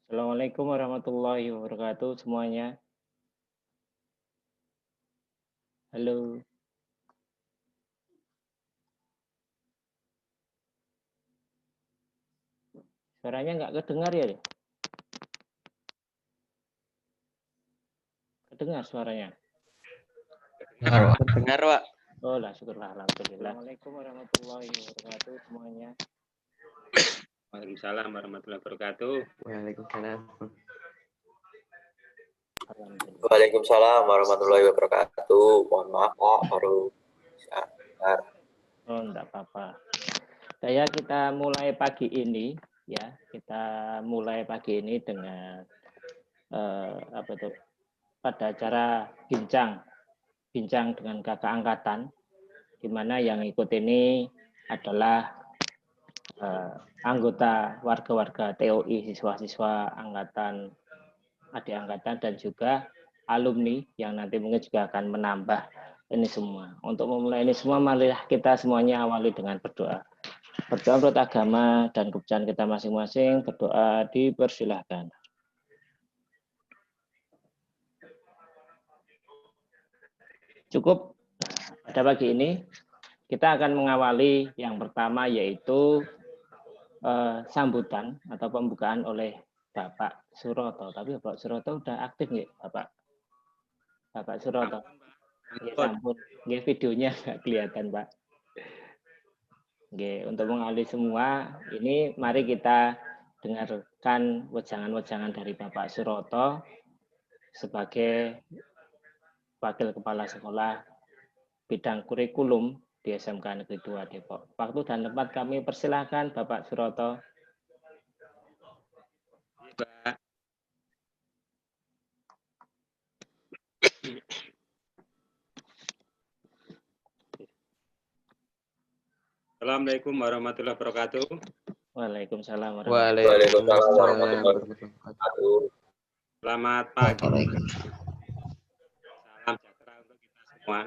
Assalamualaikum warahmatullahi wabarakatuh semuanya. Halo. Suaranya nggak kedengar ya? Kedengar suaranya? Dengar, Pak. Oh, lah syukurlah, alhamdulillah. Assalamualaikum warahmatullahi wabarakatuh semuanya. Waalaikumsalam warahmatullahi wabarakatuh. Waalaikumsalam. Waalaikumsalam warahmatullahi wabarakatuh. Mohon maaf Pak, baru bisa dengar. Oh, enggak apa-apa. Kita mulai pagi ini ya. Kita mulai pagi ini dengan pada acara bincang dengan kakak angkatan, di mana yang ikut ini adalah anggota warga-warga TOI, siswa-siswa angkatan, adik angkatan, dan juga alumni yang nanti mungkin juga akan menambah ini semua. Untuk memulai ini semua, mari kita semuanya awali dengan berdoa. Berdoa menurut agama dan kepercayaan kita masing-masing. Berdoa dipersilahkan. Cukup. Pada pagi ini kita akan mengawali yang pertama, yaitu sambutan atau pembukaan oleh Bapak Suroto. Tapi Bapak Suroto udah aktif nggak, Bapak Suroto? Ya, sampun. Nggih, videonya nggak kelihatan, Pak. Nggih, untuk mengawali semua, ini mari kita dengarkan wejangan-wejangan dari Bapak Suroto sebagai Wakil Kepala Sekolah Bidang Kurikulum di SMK Negeri 2 Depok. Waktu dan tempat kami persilahkan Bapak Suroto. Assalamualaikum warahmatullahi wabarakatuh. Waalaikumsalam warahmatullahi wabarakatuh. Selamat pagi. Salam sejahtera untuk kita semua.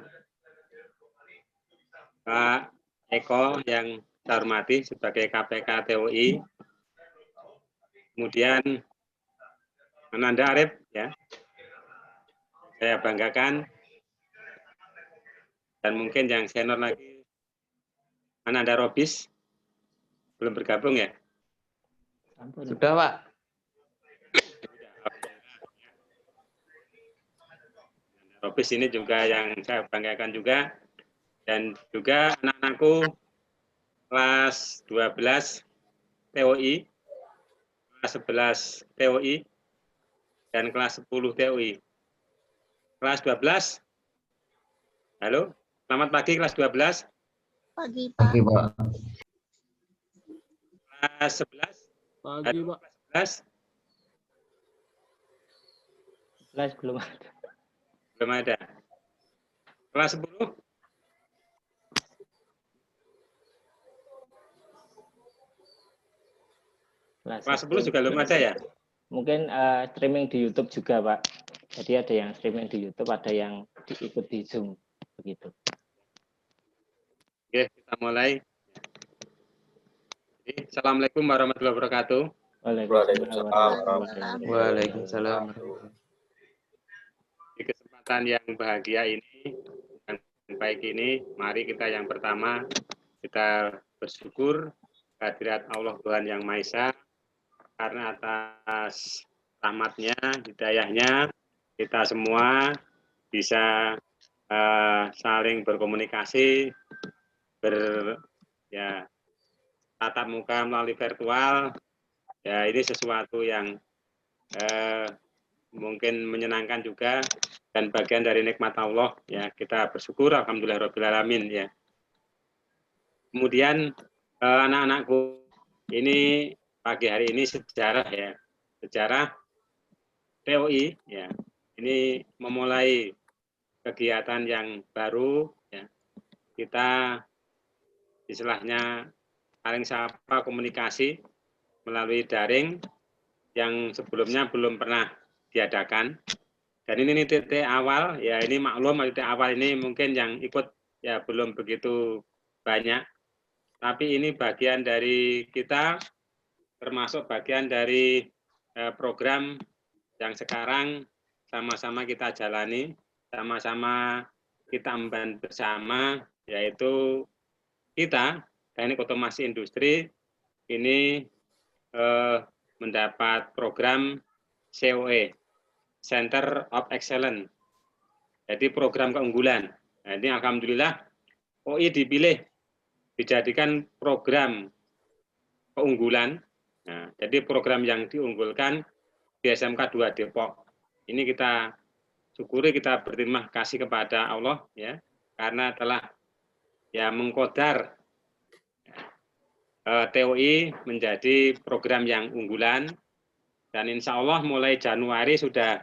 Pak Eko yang saya hormati sebagai KPK TOI. Kemudian Ananda Arif, ya, saya banggakan. Dan mungkin yang senior lagi, Ananda Robis, belum bergabung ya? Sudah, Pak. Robis ini juga yang saya banggakan juga. Dan juga anak-anakku kelas 12 TOI, kelas 11 TOI, dan kelas 10 TOI. Kelas 12, halo, selamat pagi kelas 12. Pagi, Pak. Pagi, Pak. Kelas 11, Pagi, Pak. Kelas 11 belum ada. belum ada. Kelas 10, kelas 10 juga belum ada ya? Mungkin streaming di YouTube juga, Pak. Jadi ada yang streaming di YouTube, ada yang diikut di Zoom, begitu. Oke, kita mulai. Assalamualaikum warahmatullahi wabarakatuh. Waalaikumsalam. Di kesempatan yang bahagia ini, dan baik ini, mari kita yang pertama, kita bersyukur kehadirat Allah Tuhan Yang Maha Esa, karena atas rahmatnya, hidayahnya, kita semua bisa saling berkomunikasi, tatap muka melalui virtual. Ya, ini sesuatu yang mungkin menyenangkan juga dan bagian dari nikmat Allah. Ya, kita bersyukur alhamdulillahirabbil alamin ya. Kemudian anak-anakku, ini pagi hari ini sejarah ya, sejarah TOI ya. Ini memulai kegiatan yang baru ya. Kita istilahnya saling sapa komunikasi melalui daring yang sebelumnya belum pernah diadakan. Dan ini titik awal ya, ini maklum titik awal ini mungkin yang ikut ya belum begitu banyak. Tapi ini bagian dari kita, termasuk bagian dari program yang sekarang sama-sama kita jalani, sama-sama kita emban bersama, yaitu kita, Teknik Otomasi Industri, ini mendapat program COE, Center of Excellence, jadi program keunggulan. Nah, ini alhamdulillah OI dipilih dijadikan program keunggulan. Nah, jadi program yang diunggulkan di SMK 2 Depok. Ini kita syukuri, kita berterima kasih kepada Allah ya, karena telah ya mengkodar TOI menjadi program yang unggulan, dan insya Allah mulai Januari sudah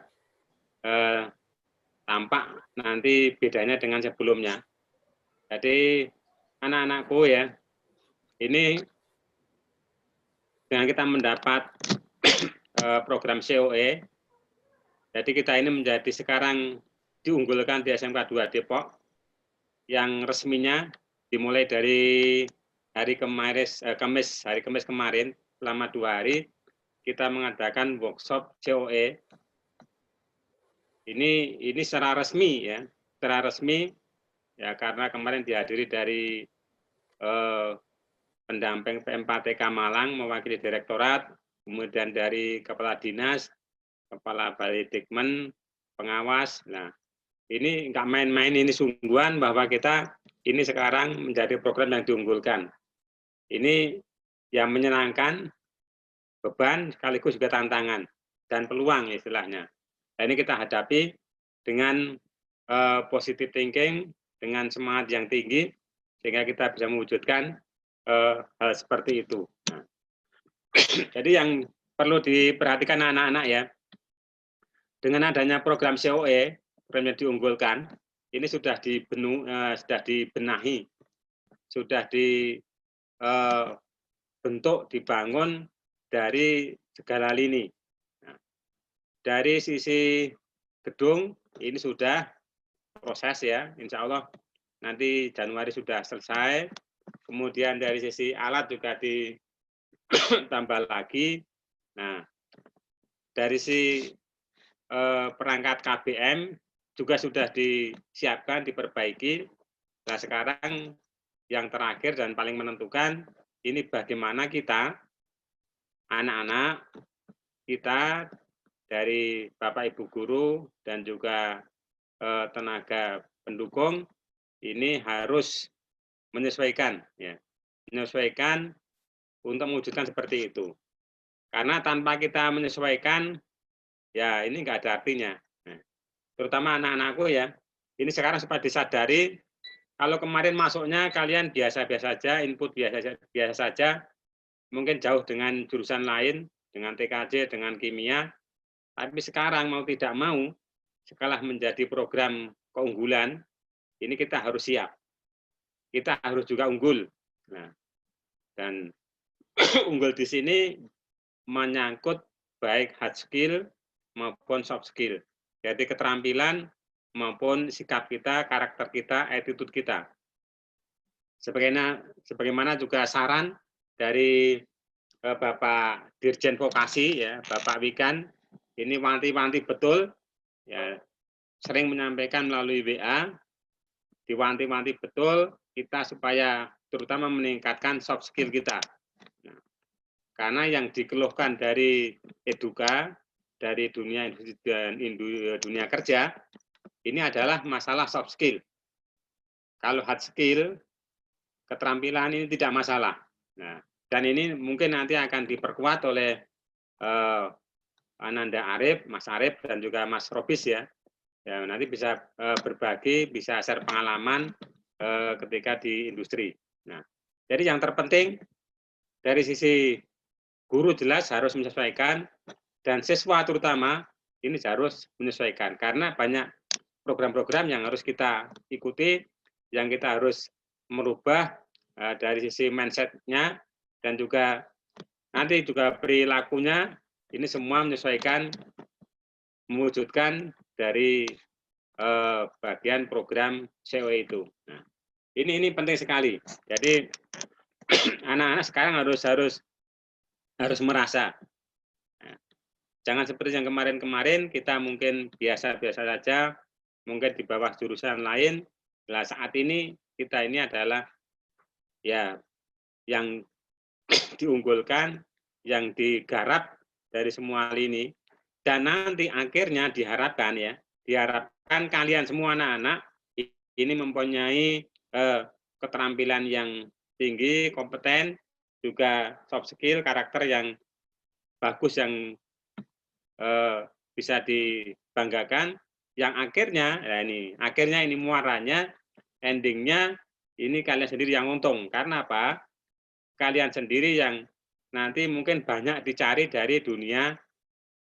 tampak nanti bedanya dengan sebelumnya. Jadi anak-anakku ya, ini dengan kita mendapat program COE, jadi kita ini menjadi sekarang diunggulkan di SMK 2 Depok, yang resminya dimulai dari hari Kamis kemarin, selama 2 hari kita mengadakan workshop COE. Ini secara resmi ya, secara resmi ya, karena kemarin dihadiri dari pendamping PM4TK Malang mewakili direktorat, kemudian dari kepala dinas, kepala Balidikmen, pengawas. Nah, ini nggak main-main, ini sungguhan bahwa kita ini sekarang menjadi program yang diunggulkan. Ini yang menyenangkan, beban sekaligus juga tantangan dan peluang istilahnya. Nah, ini kita hadapi dengan positive thinking, dengan semangat yang tinggi, sehingga kita bisa mewujudkan hal seperti itu. Nah, jadi yang perlu diperhatikan anak-anak ya, dengan adanya program COE, program yang diunggulkan, ini sudah dibenahi, sudah dibentuk, dibangun dari segala lini. Nah, dari sisi gedung ini sudah proses ya, insya Allah nanti Januari sudah selesai. Kemudian dari sisi alat juga ditambah lagi. Nah, dari sisi perangkat KBM juga sudah disiapkan, diperbaiki. Nah, sekarang yang terakhir dan paling menentukan, ini bagaimana kita, anak-anak kita dari Bapak Ibu Guru dan juga tenaga pendukung, ini harus menyesuaikan, ya, menyesuaikan untuk mewujudkan seperti itu. Karena tanpa kita menyesuaikan, ya ini nggak ada artinya. Nah, terutama anak-anakku ya, ini sekarang supaya disadari, kalau kemarin masuknya kalian biasa-biasa saja, input biasa saja, mungkin jauh dengan jurusan lain, dengan TKJ, dengan kimia, tapi sekarang mau tidak mau, setelah menjadi program keunggulan, ini kita harus siap. Kita harus juga unggul. Nah, dan unggul di sini menyangkut baik hard skill maupun soft skill. Jadi keterampilan maupun sikap kita, karakter kita, attitude kita. Sebagaimana juga saran dari Bapak Dirjen Vokasi, ya, Bapak Wikan, ini wanti-wanti betul, ya, sering menyampaikan melalui WA, diwanti-wanti betul kita supaya terutama meningkatkan soft skill kita. Nah, karena yang dikeluhkan dari Eduka dari dunia industri dan dunia kerja, ini adalah masalah soft skill. Kalau hard skill, keterampilan ini tidak masalah. Nah, dan ini mungkin nanti akan diperkuat oleh Ananda Arif, Mas Arif, dan juga Mas Robis ya. Ya, nanti bisa berbagi, bisa share pengalaman ketika di industri. Nah, jadi yang terpenting dari sisi guru jelas harus menyesuaikan, dan siswa terutama ini harus menyesuaikan karena banyak program-program yang harus kita ikuti, yang kita harus merubah dari sisi mindset-nya dan juga nanti juga perilakunya, ini semua menyesuaikan, mewujudkan dari bagian program COE itu. Nah, ini penting sekali. Jadi anak-anak sekarang harus merasa. Nah, jangan seperti yang kemarin-kemarin kita mungkin biasa-biasa saja, mungkin di bawah jurusan lain. Nah, saat ini kita ini adalah ya yang diunggulkan, yang digarap dari semua lini, dan nanti akhirnya diharapkan kalian semua anak-anak ini mempunyai keterampilan yang tinggi, kompeten, juga soft skill, karakter yang bagus, yang bisa dibanggakan, yang akhirnya, ya akhirnya ini muaranya, endingnya ini kalian sendiri yang untung. Karena apa? Kalian sendiri yang nanti mungkin banyak dicari dari dunia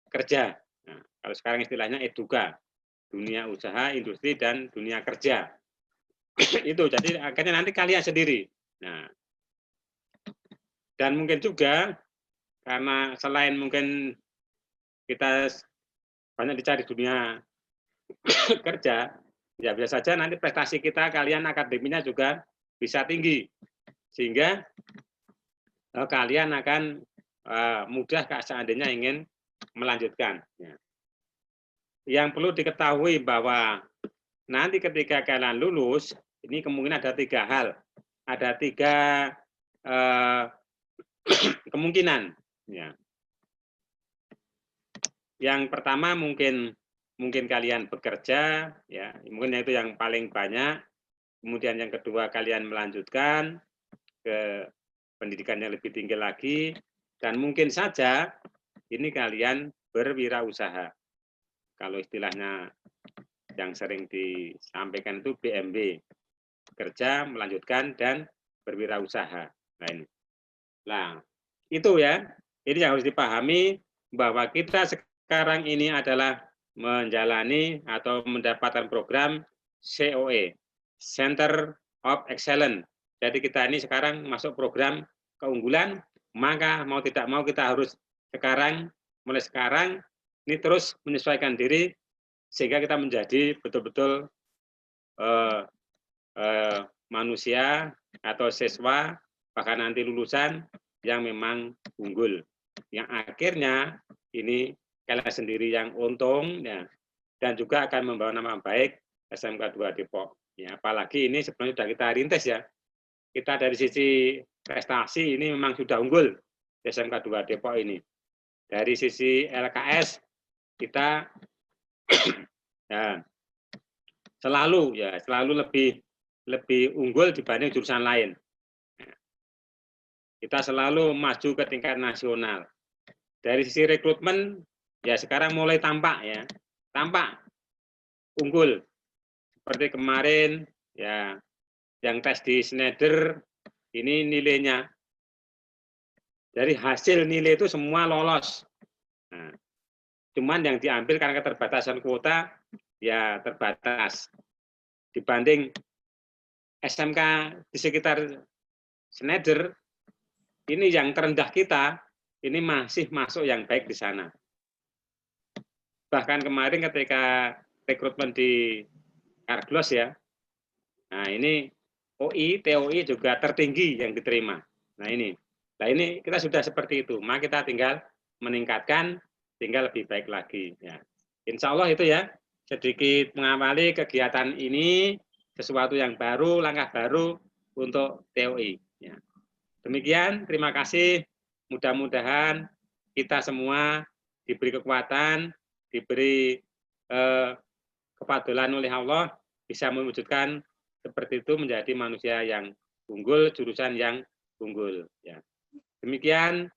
kerja. Nah, kalau sekarang istilahnya eduka, dunia usaha, industri, dan dunia kerja. Itu, jadi akhirnya nanti kalian sendiri. Nah, dan mungkin juga karena selain mungkin kita banyak dicari dunia kerja, ya biasa saja nanti prestasi kita, kalian akademinya juga bisa tinggi, sehingga kalian akan mudah seandainya ingin melanjutkan. Yang perlu diketahui bahwa nanti ketika kalian lulus, ini kemungkinan ada 3 hal. Ada 3 kemungkinan. Ya. Yang pertama mungkin kalian bekerja, ya mungkin itu yang paling banyak. Kemudian yang kedua kalian melanjutkan ke pendidikan yang lebih tinggi lagi, dan mungkin saja ini kalian berwirausaha. Kalau istilahnya yang sering disampaikan itu BMB, kerja, melanjutkan, dan berwirausaha. Nah, ini. Nah, itu ya, ini yang harus dipahami bahwa kita sekarang ini adalah menjalani atau mendapatkan program COE, Center of Excellence. Jadi kita ini sekarang masuk program keunggulan, maka mau tidak mau kita harus mulai sekarang, ini terus menyesuaikan diri, sehingga kita menjadi betul-betul manusia atau siswa, bahkan nanti lulusan yang memang unggul. Yang akhirnya ini kalian sendiri yang untung, ya, dan juga akan membawa nama baik SMK 2 Depok. Ya, apalagi ini sebenarnya sudah kita rintis ya. Kita dari sisi prestasi ini memang sudah unggul SMK 2 Depok ini. Dari sisi LKS kita ya, selalu lebih unggul dibanding jurusan lain. Kita selalu maju ke tingkat nasional. Dari sisi rekrutmen ya sekarang mulai tampak unggul. Seperti kemarin ya yang tes di Schneider, ini nilainya dari hasil nilai itu semua lolos. Nah, cuman yang diambil karena keterbatasan kuota ya terbatas. Dibanding SMK di sekitar Schneider, ini yang terendah kita, ini masih masuk yang baik di sana. Bahkan kemarin ketika rekrutmen di Carglass ya, nah ini TOI juga tertinggi yang diterima. Nah ini kita sudah seperti itu, maka kita tinggal meningkatkan, tinggal lebih baik lagi. Ya. Insya Allah itu ya, sedikit mengawali kegiatan ini, sesuatu yang baru, langkah baru untuk TOI. Ya. Demikian, terima kasih. Mudah-mudahan kita semua diberi kekuatan, diberi kepadolan oleh Allah, bisa mewujudkan seperti itu menjadi manusia yang unggul, jurusan yang unggul. Ya. Demikian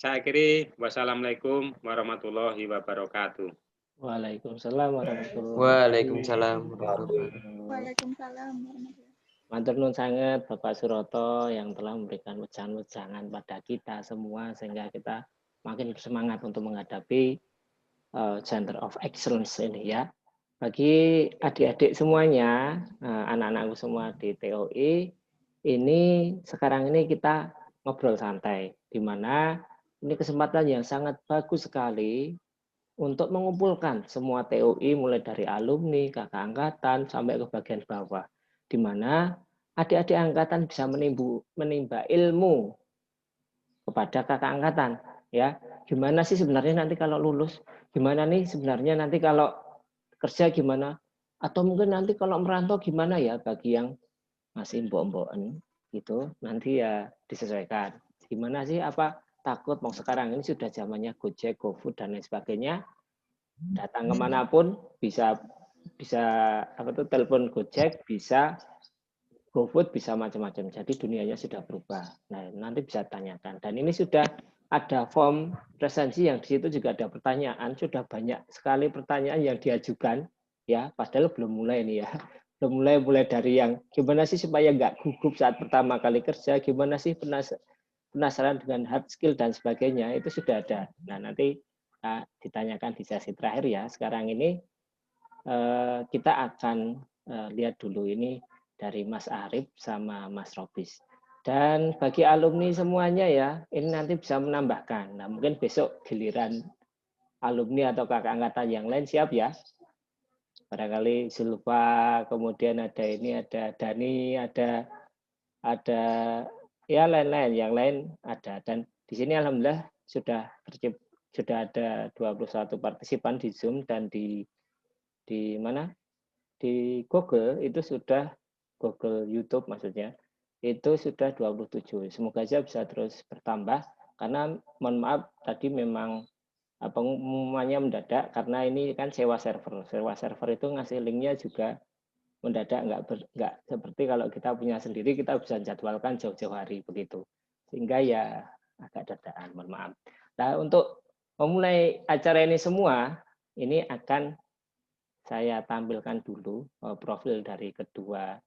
saya akhiri. Wassalamualaikum warahmatullahi wabarakatuh. Waalaikumsalam warahmatullahi Waalaikumsalam warahmatullahi wabarakatuh. Waalaikumsalam warahmatullahi. Matur nuwun sangat Bapak Suroto yang telah memberikan wejangan-wejangan pada kita semua sehingga kita makin bersemangat untuk menghadapi Center of Excellence ini ya. Bagi adik-adik semuanya, anak-anakku semua di TOI, ini sekarang ini kita ngobrol santai, di mana ini kesempatan yang sangat bagus sekali untuk mengumpulkan semua TOI mulai dari alumni, kakak angkatan, sampai ke bagian bawah. Di mana adik-adik angkatan bisa menimba ilmu kepada kakak angkatan. Ya, gimana sih sebenarnya nanti kalau lulus? Gimana nih sebenarnya nanti kalau kerja gimana? Atau mungkin nanti kalau merantau gimana ya bagi yang masih mbok-mboken gitu, nanti ya disesuaikan. Gimana sih apa takut mau sekarang ini sudah zamannya Gojek, GoFood dan lain sebagainya. Datang kemanapun bisa apa tuh telepon Gojek, bisa GoFood, bisa macam-macam. Jadi dunianya sudah berubah. Nah, nanti bisa tanyakan. Dan ini sudah ada form presensi yang di situ juga ada pertanyaan. Sudah banyak sekali pertanyaan yang diajukan. Ya, padahal belum mulai nih ya. Belum mulai dari yang gimana sih supaya nggak gugup saat pertama kali kerja, gimana sih penasaran dengan hard skill dan sebagainya, itu sudah ada. Nah, nanti ditanyakan di sesi terakhir ya. Sekarang ini kita akan lihat dulu ini dari Mas Arif sama Mas Robis. Dan bagi alumni semuanya ya, ini nanti bisa menambahkan. Nah, mungkin besok giliran alumni atau kakak angkatan yang lain siap ya. Barangkali Zulfa, kemudian ada ini, ada Dani, ada ya lain-lain, yang lain ada. Dan di sini alhamdulillah sudah ada 21 partisipan di Zoom dan di mana? Di Google itu sudah Google YouTube maksudnya. Itu sudah 27. Semoga saja bisa terus bertambah karena mohon maaf tadi memang pengumumannya mendadak karena ini kan sewa server. Sewa server itu ngasih linknya juga mendadak, nggak seperti kalau kita punya sendiri kita bisa jadwalkan jauh-jauh hari begitu. Sehingga ya agak dadakan, mohon maaf. Nah, untuk memulai acara ini semua, ini akan saya tampilkan dulu profil dari kedua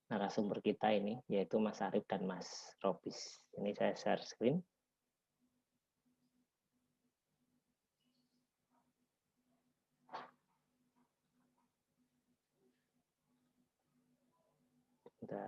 narasumber kita ini, yaitu Mas Arif dan Mas Robis. Ini saya share screen. Bentar.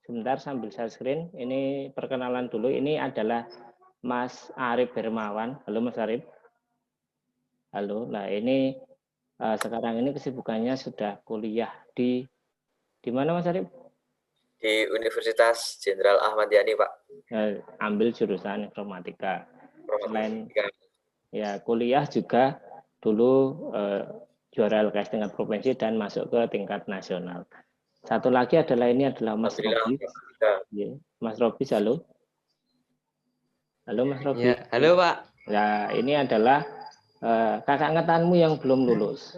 Sebentar sambil share screen. Ini perkenalan dulu. Ini adalah Mas Arif Hermawan. Halo Mas Arif. Halo. Nah ini sekarang ini kesibukannya sudah kuliah di mana Mas Arif? Di Universitas Jenderal Ahmad Yani, Pak. Ambil jurusan informatika. Selain ya kuliah juga dulu juara LKS tingkat provinsi dan masuk ke tingkat nasional. Satu lagi adalah ini adalah Mas Robis. Ya. Mas Robis, halo. Halo Mas Robis. Ya, halo Pak. Nah, ini adalah kakak angkatanmu yang belum lulus,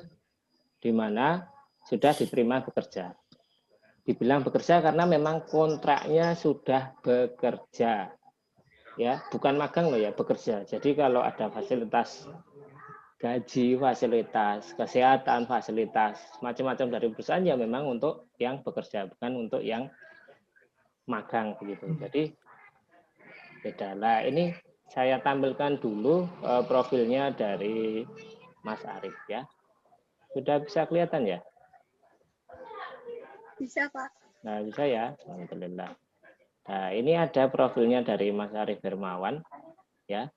di mana sudah diterima bekerja. Dibilang bekerja karena memang kontraknya sudah bekerja, ya, bukan magang loh ya, bekerja. Jadi kalau ada fasilitas gaji, fasilitas kesehatan, fasilitas macam-macam dari perusahaan ya memang untuk yang bekerja, bukan untuk yang magang begitu. Jadi beda. Nah, ini saya tampilkan dulu profilnya dari Mas Arif ya. Sudah bisa kelihatan ya? Bisa, Pak. Nah, bisa ya. Alhamdulillah. Nah, ini ada profilnya dari Mas Arif Hermawan ya.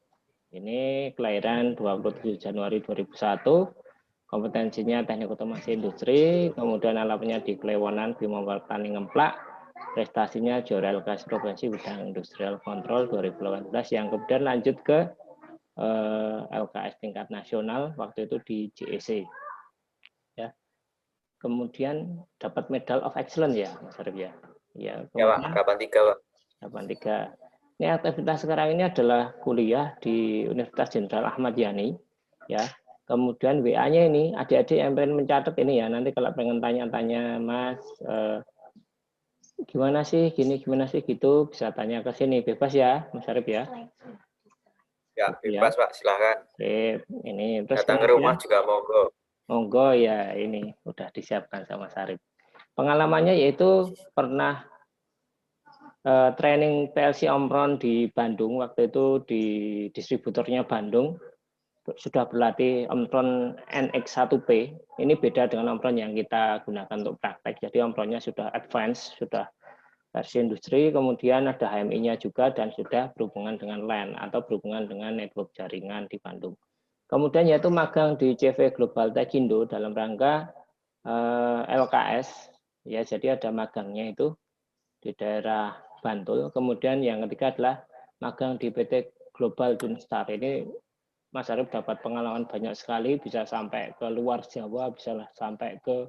Ini kelahiran 27 Januari 2001. kompetensinya teknik otomasi industri, kemudian alapnya di Klewonan, Bima Tani Ngemplak, prestasinya juara LKS Provinsi Bidang Industrial Control 2018, yang kemudian lanjut ke LKS tingkat nasional, waktu itu di JEC. Ya. Kemudian dapat Medal of Excellence ya, Mas Arif ya. Ya, Pak, kapan 3, Pak? 83. Ini aktivitas sekarang ini adalah kuliah di Universitas Jenderal Ahmad Yani, ya. Kemudian WA-nya ini, adik-adik yang pengen mencatat ini ya, nanti kalau pengen tanya-tanya, Mas, gimana sih, gimana sih gitu, bisa tanya ke sini, bebas ya, Mas Arif ya. Ya, bebas Pak, silakan. Ini terus datang ke rumah juga monggo. Monggo ya, ini udah disiapkan sama Mas Arif. Pengalamannya yaitu pernah training PLC Omron di Bandung, waktu itu di distributornya Bandung, sudah berlatih Omron NX1P. Ini beda dengan Omron yang kita gunakan untuk praktek. Jadi Omronnya sudah advance, sudah versi industri, kemudian ada HMI-nya juga dan sudah berhubungan dengan LAN atau berhubungan dengan network jaringan di Bandung. Kemudian yaitu magang di CV Global Techindo dalam rangka LKS, ya, jadi ada magangnya itu di daerah Bantul. Kemudian yang ketiga adalah magang di PT Global Dunstar. Ini Mas Arif dapat pengalaman banyak sekali, bisa sampai ke luar Jawa, bisa sampai ke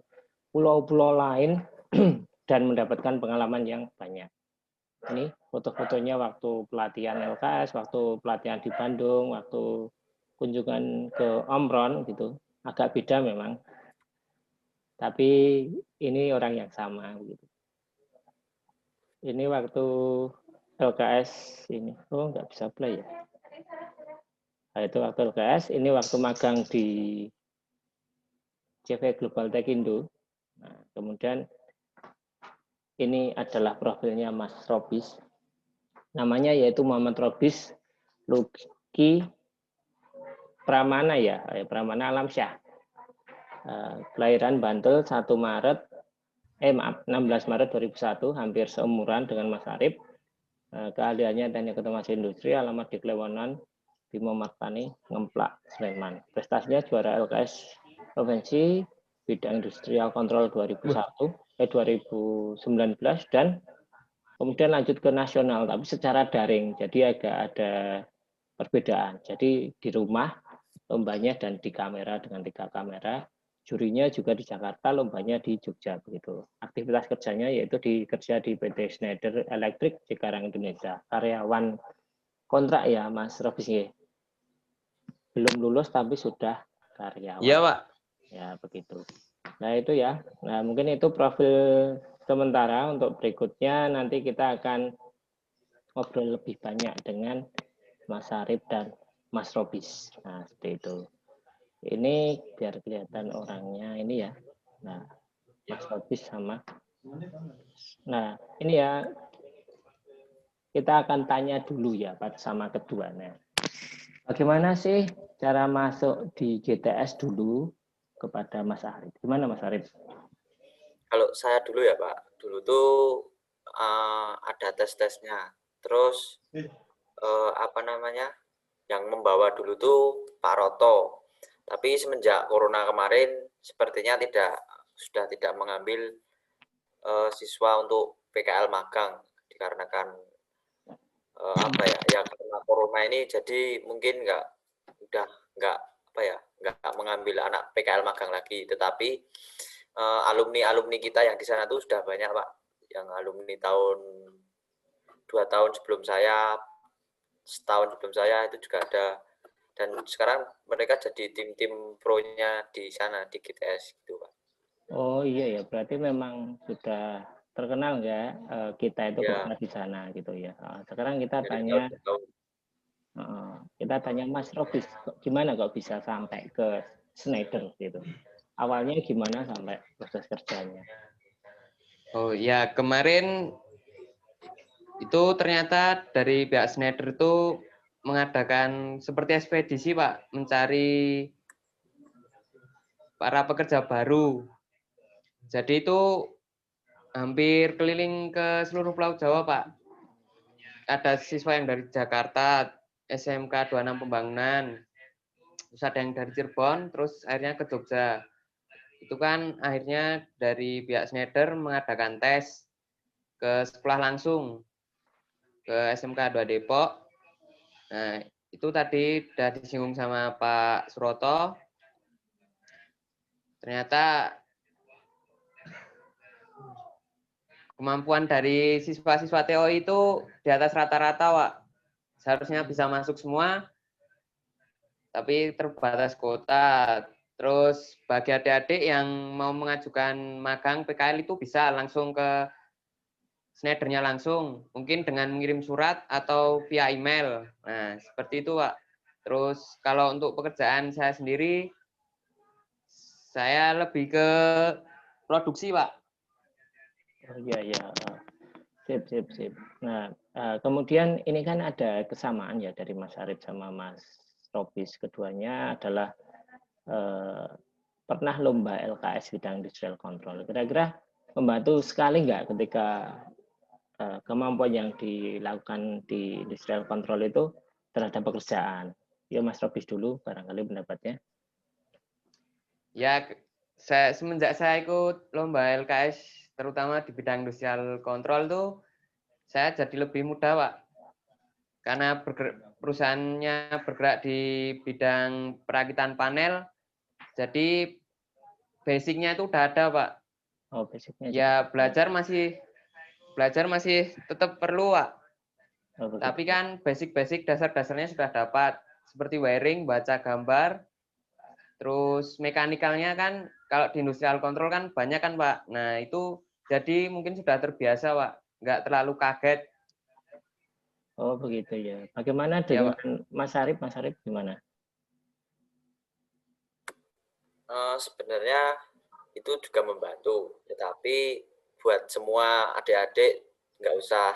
pulau-pulau lain dan mendapatkan pengalaman yang banyak. Ini foto-fotonya waktu pelatihan LKS, waktu pelatihan di Bandung, waktu kunjungan ke Omron gitu. Agak beda memang. Tapi ini orang yang sama gitu. Ini waktu LKS ini. Oh, nggak bisa play ya. Nah, itu waktu LKS, ini waktu magang di CV Global Techindo. Nah, kemudian ini adalah profilnya Mas Robis. Namanya yaitu Muhammad Robis Luki Pramana ya, Pramana Alamsyah. Kelahiran Bantul 1 Maret 16 Maret 2001, hampir seumuran dengan Mas Arif. Keahliannya teknik otomasi industri, alamat di Klewonan, Bima Martani, Ngemplak, Sleman. Prestasinya juara LKS Provinsi Bidang Industrial Control 2019 dan kemudian lanjut ke nasional, tapi secara daring, jadi agak ada perbedaan. Jadi di rumah lombanya dan di kamera dengan 3 kamera. Jurinya juga di Jakarta, lombanya di Jogja begitu. Aktivitas kerjanya yaitu kerja di PT Schneider Electric Cikarang Indonesia. Karyawan kontrak ya Mas Robis ya. Belum lulus tapi sudah karyawan. Iya Pak. Ya begitu. Nah itu ya. Nah mungkin itu profil sementara. Untuk berikutnya nanti kita akan ngobrol lebih banyak dengan Mas Arif dan Mas Robis. Nah seperti itu. Ini biar kelihatan orangnya ini ya. Nah, Mas Robis sama. Nah, ini ya. Kita akan tanya dulu ya sama keduanya. Bagaimana sih cara masuk di GTS dulu kepada Mas Arif? Gimana Mas Arif? Kalau saya dulu ya Pak, dulu tuh ada tes-tesnya. Terus apa namanya? Yang membawa dulu tuh Pak Roto. Tapi semenjak corona kemarin sepertinya sudah tidak mengambil siswa untuk PKL magang dikarenakan apa ya karena corona ini, jadi mungkin nggak mengambil anak PKL magang lagi. Tetapi alumni kita yang di sana tuh sudah banyak Pak, yang alumni 2 tahun sebelum saya, setahun sebelum saya itu juga ada. Dan sekarang mereka jadi tim-tim pro-nya di sana di GTS gitu Pak. Oh iya ya, berarti memang sudah terkenal ya kita itu Ya. pernah di sana gitu ya. Sekarang kita Dari tanya Mas Robis, gimana kok bisa sampai ke Schneider gitu? Awalnya gimana sampai proses kerjanya? Oh ya, kemarin itu ternyata dari pihak Schneider itu mengadakan seperti ekspedisi Pak, mencari para pekerja baru. Jadi itu hampir keliling ke seluruh Pulau Jawa Pak. Ada siswa yang dari Jakarta, SMK 26 Pembangunan, terus ada yang dari Cirebon, terus akhirnya ke Jogja. Itu kan akhirnya dari pihak Schneider mengadakan tes ke sekolah langsung ke SMK 2 Depok. Nah, itu tadi udah disinggung sama Pak Suroto. Ternyata kemampuan dari siswa-siswa TO itu di atas rata-rata, Pak. Seharusnya bisa masuk semua, tapi terbatas kuota. Terus bagi adik-adik yang mau mengajukan magang PKL itu bisa langsung ke Schneider-nya langsung, mungkin dengan mengirim surat atau via email. Nah, seperti itu, Pak. Terus kalau untuk pekerjaan saya sendiri, saya lebih ke produksi, Pak. Oh iya ya, sip. Nah, kemudian ini kan ada kesamaan ya dari Mas Arif sama Mas Robis. Keduanya adalah pernah lomba LKS bidang industrial control. Kira-kira membantu sekali nggak ketika kemampuan yang dilakukan di industrial control itu terhadap pekerjaan? Ya Mas Robis dulu barangkali pendapatnya. Ya, semenjak saya ikut lomba LKS, terutama di bidang industrial control tuh, saya jadi lebih mudah, Pak. Karena perusahaannya bergerak di bidang perakitan panel, jadi basicnya itu udah ada, Pak. Oh, basicnya. Ya, belajar masih tetap perlu, Pak. Oh, tapi kan basic dasar-dasarnya sudah dapat. Seperti wiring, baca gambar, terus mekanikalnya kan kalau di industrial control kan banyak kan, Pak. Nah, itu jadi mungkin sudah terbiasa, Pak. Nggak terlalu kaget. Oh, begitu ya. Bagaimana dengan Mas Arif? Mas Arif gimana? Sebenarnya itu juga membantu, tetapi buat semua adik-adik nggak usah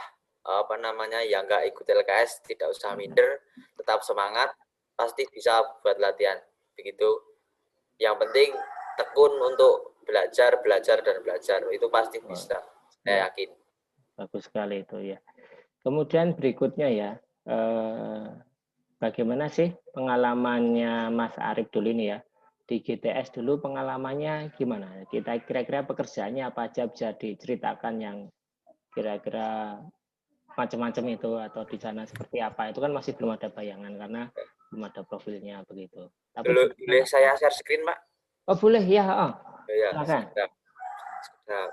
yang nggak ikut LKS tidak usah minder, tetap semangat, pasti bisa buat latihan begitu. Yang penting tekun untuk belajar itu pasti bisa, saya yakin. Bagus sekali itu ya. Kemudian berikutnya ya, bagaimana sih pengalamannya Mas Arif dulu ini ya? Di GTS dulu pengalamannya gimana? Kita kira-kira pekerjaannya apa aja bisa diceritakan yang kira-kira macam-macam itu, atau di sana seperti apa? Itu kan masih belum ada bayangan karena belum ada profilnya begitu. Tapi boleh saya share screen, Pak? Oh, boleh ya. Oh. Ya, silakan. Nah,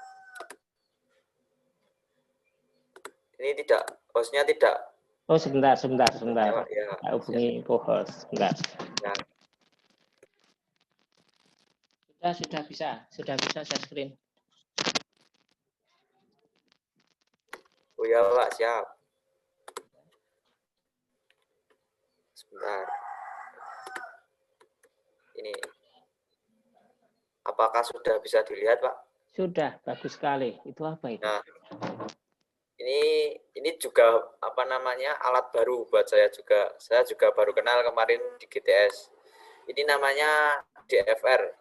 ini tidak, hostnya tidak. Oh, sebentar. Ya, Saya hubungi co-host. Sebentar. Ya. Sudah bisa share screen. Oh ya, Pak, siap. Sebentar. Ini. Apakah sudah bisa dilihat, Pak? Sudah, bagus sekali. Itu apa itu? Nah, ini juga alat baru buat saya juga. Saya juga baru kenal kemarin di GTS. Ini namanya DFR,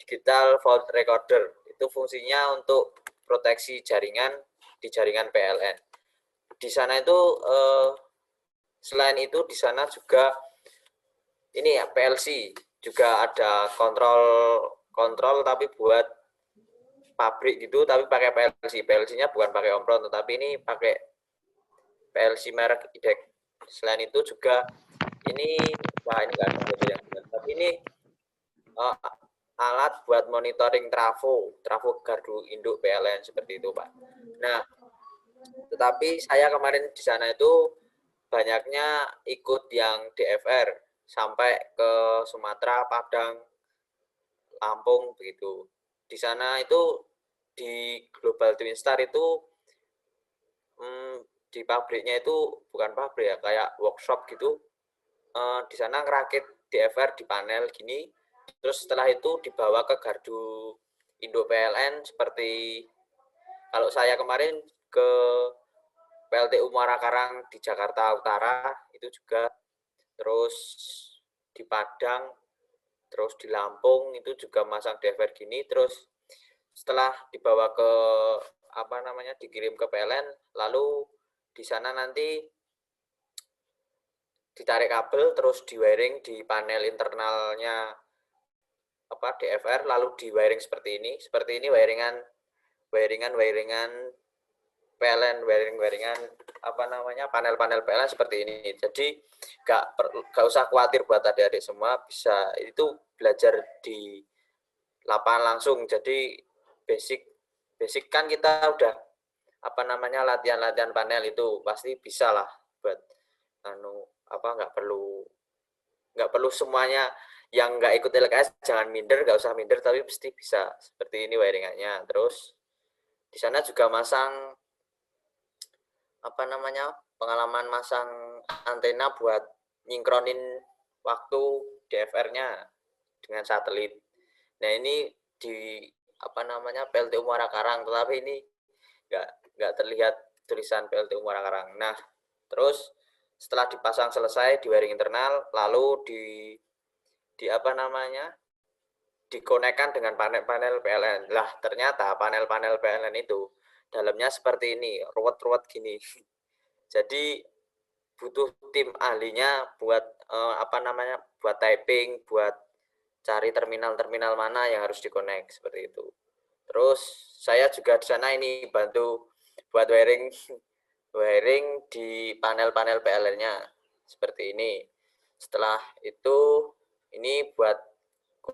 Digital Fault Recorder. Itu fungsinya untuk proteksi jaringan di jaringan PLN. Di sana itu selain itu di sana juga ini ya PLC, juga ada kontrol tapi buat pabrik gitu, tapi pakai PLC. PLC-nya bukan pakai Omron, tetapi ini pakai PLC merek IDEC. Selain itu juga ini enggak ada yang benar. Tapi ini alat buat monitoring trafo gardu induk PLN seperti itu, Pak. Nah, tetapi saya kemarin di sana itu banyaknya ikut yang DFR sampai ke Sumatera, Padang, Lampung begitu. Di sana itu di Global Twin Star itu di pabriknya itu bukan pabrik ya, kayak workshop gitu. Di sana ngerakit DFR di panel gini, terus setelah itu dibawa ke gardu Indo PLN seperti kalau saya kemarin ke PLTU Muara Karang di Jakarta Utara itu juga, terus di Padang, terus di Lampung itu juga masang DFR gini, terus setelah dibawa ke dikirim ke PLN, lalu di sana nanti ditarik kabel terus di wiring di panel internalnya DFR, lalu di wiring seperti ini wiringan PLN, wiringan panel-panel PLN seperti ini. Jadi nggak usah khawatir buat adik-adik semua, bisa itu belajar di lapangan langsung. Jadi basic kan kita udah latihan panel itu pasti bisa lah buat nggak perlu semuanya yang nggak ikut LKS jangan minder, nggak usah minder, tapi pasti bisa seperti ini wiringannya. Terus di sana juga masang pengalaman masang antena buat nyingkronin waktu DFR-nya dengan satelit. Nah ini di PLTU Muara Karang, tetapi ini nggak terlihat tulisan PLTU Muara Karang. Nah terus setelah dipasang selesai di wiring internal, lalu dikonekkan dengan panel-panel PLN. Lah ternyata panel-panel PLN itu dalamnya seperti ini, ruwet-ruwet gini. Jadi butuh tim ahlinya buat buat typing, buat cari terminal-terminal mana yang harus dikonek seperti itu. Terus saya juga di sana ini bantu buat wiring di panel-panel PLN-nya seperti ini. Setelah itu ini buat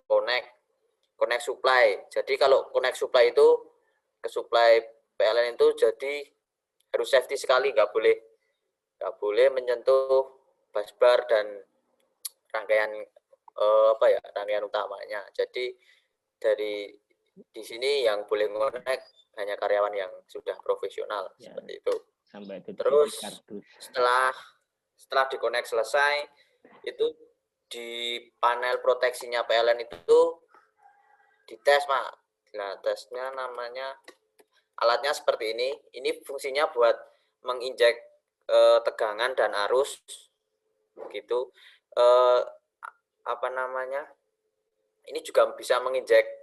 connect supply. Jadi kalau connect supply itu ke supply PLN itu jadi harus safety sekali, nggak boleh menyentuh busbar dan rangkaian rangkaian utamanya. Jadi di sini yang boleh connect hanya karyawan yang sudah profesional ya, seperti itu. Sampai terus setelah dikonek selesai itu di panel proteksinya PLN itu dites, Pak. Nah, tesnya alatnya seperti ini. Ini fungsinya buat menginjek tegangan dan arus begitu. Ini juga bisa menginjek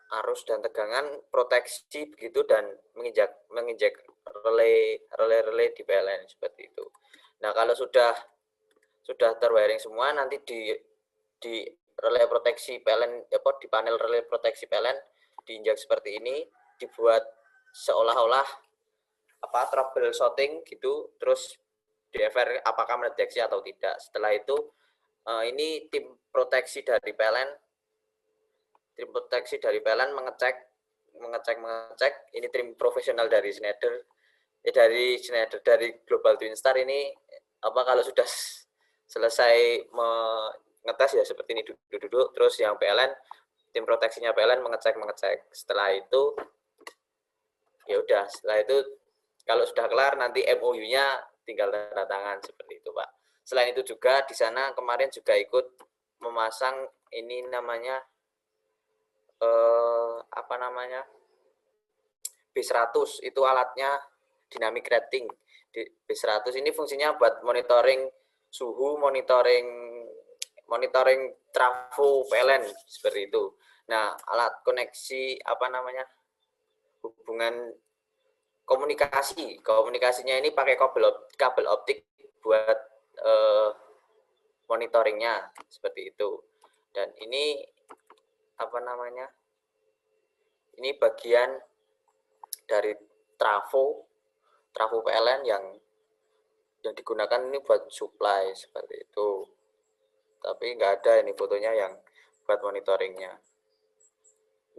arus dan tegangan, proteksi begitu, dan menginjek relay di PLN seperti itu. Nah, kalau sudah terwiring semua, nanti di relay proteksi PLN di panel relay proteksi PLN diinjak seperti ini, dibuat seolah-olah troubleshooting gitu, terus DFR apakah mendeteksi atau tidak. Setelah itu ini tim proteksi dari PLN mengecek. Ini tim profesional dari Schneider, dari Global Twin Star ini kalau sudah selesai mengetes ya seperti ini, duduk terus yang PLN, tim proteksinya PLN mengecek. Setelah itu ya udah, setelah itu kalau sudah kelar nanti MOU-nya tinggal tanda tangan seperti itu, Pak. Selain itu juga di sana kemarin juga ikut memasang ini B100, itu alatnya dynamic rating. B100 ini fungsinya buat monitoring suhu, monitoring trafo PLN seperti itu. Nah, alat koneksi hubungan komunikasinya ini pakai kabel optik buat monitoringnya seperti itu. Dan ini ini bagian dari trafo PLN yang digunakan ini buat supply seperti itu. Tapi nggak ada ini fotonya yang buat monitoringnya.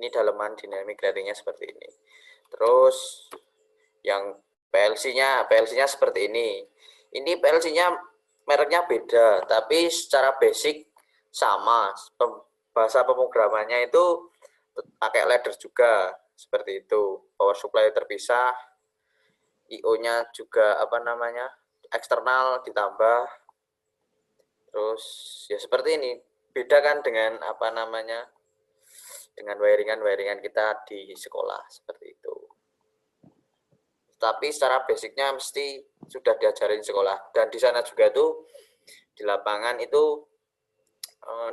Ini daleman dynamic ratingnya seperti ini. Terus yang PLC-nya seperti ini. Ini PLC-nya mereknya beda, tapi secara basic sama. Bahasa pemrogramannya itu pakai ladder juga seperti itu. Power supply terpisah, IO-nya juga eksternal ditambah. Terus ya seperti ini. Beda kan dengan dengan wiringan kita di sekolah seperti itu. Tapi secara basicnya mesti sudah diajarin sekolah. Dan di sana juga tuh di lapangan itu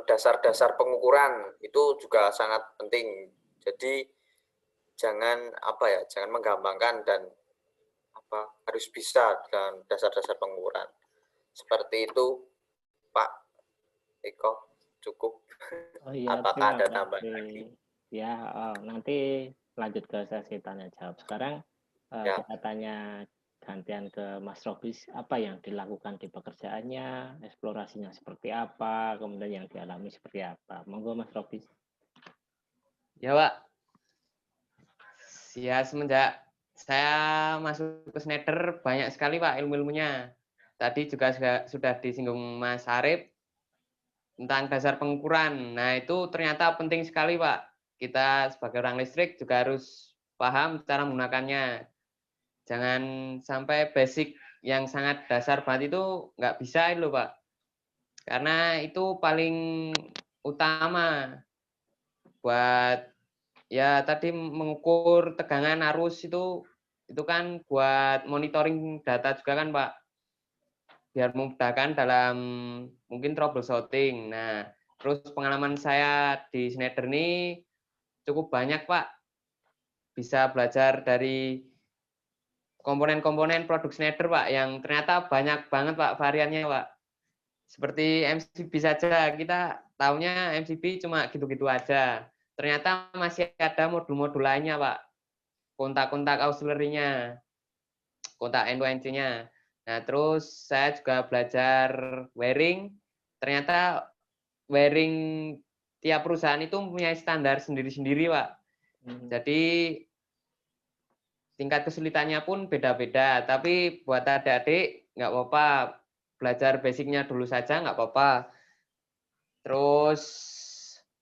dasar-dasar pengukuran itu juga sangat penting. Jadi jangan menggampangkan dan harus bisa dengan dasar-dasar pengukuran. Seperti itu, Pak Eko, cukup. Oh iya, Apakah terima ada tambahan lagi? kasih. Ya, nanti lanjut ke sesi tanya jawab. Sekarang Ya, kita tanya gantian ke Mas Robis, apa yang dilakukan di pekerjaannya, eksplorasinya seperti apa, kemudian yang dialami seperti apa. Monggo Mas Robis. Ya, Pak. Ya, semenjak saya masuk ke Schneider, banyak sekali, Pak, ilmu-ilmunya. Tadi juga sudah disinggung Mas Arif tentang dasar pengukuran. Nah, itu ternyata penting sekali, Pak. Kita sebagai orang listrik juga harus paham cara menggunakannya. Jangan sampai basic yang sangat dasar banget itu nggak bisa itu, Pak. Karena itu paling utama buat ya tadi mengukur tegangan arus itu kan buat monitoring data juga kan, Pak. Biar memudahkan dalam mungkin troubleshooting. Nah, terus pengalaman saya di Schneider ini cukup banyak, Pak. Bisa belajar dari komponen-komponen produk Schneider, Pak, yang ternyata banyak banget, Pak, variannya, Pak. Seperti MCB saja, kita tahunya MCB cuma gitu-gitu aja. Ternyata masih ada modul-modul lainnya, Pak. Kontak-kontak auxiliary-nya, kontak NONC-nya. Nah, terus saya juga belajar wiring. Ternyata wiring tiap perusahaan itu mempunyai standar sendiri-sendiri, Pak. Jadi tingkat kesulitannya pun beda-beda. Tapi buat adik-adik nggak apa-apa, belajar basicnya dulu saja nggak apa-apa. Terus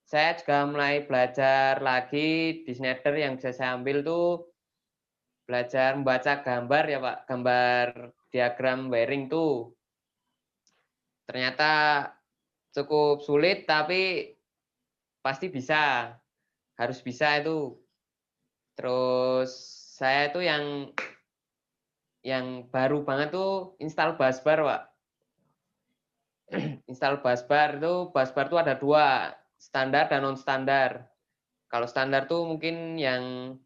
saya juga mulai belajar lagi di Schneider yang bisa saya ambil tuh belajar membaca gambar ya, Pak, gambar diagram wiring tuh. Ternyata cukup sulit tapi pasti bisa. Harus bisa itu. Terus saya itu yang baru banget tuh install busbar, Pak. Install busbar tuh ada dua, standar dan non standar. Kalau standar tuh mungkin yang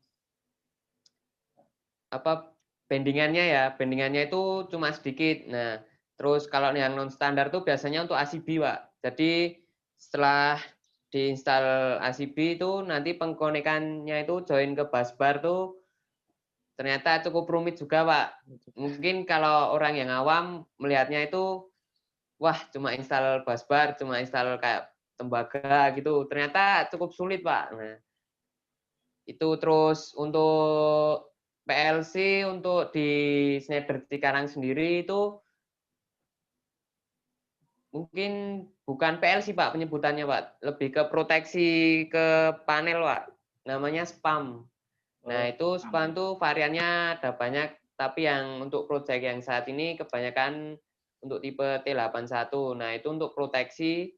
apa bendingannya itu cuma sedikit. Nah, terus kalau yang non standar tuh biasanya untuk ACB, Pak. Jadi setelah diinstal ACB itu nanti pengkonekannya itu join ke busbar tuh ternyata cukup rumit juga, Pak. Mungkin kalau orang yang awam melihatnya itu wah cuma install busbar, cuma install kayak tembaga gitu. Ternyata cukup sulit, Pak. Nah, itu terus untuk PLC untuk di Schneider Cikarang sendiri itu mungkin bukan PLC, Pak, penyebutannya, Pak. Lebih ke proteksi ke panel, Pak. Namanya SPAM. Nah, itu SPAM tuh variannya ada banyak, tapi yang untuk proyek yang saat ini kebanyakan untuk tipe T81. Nah, itu untuk proteksi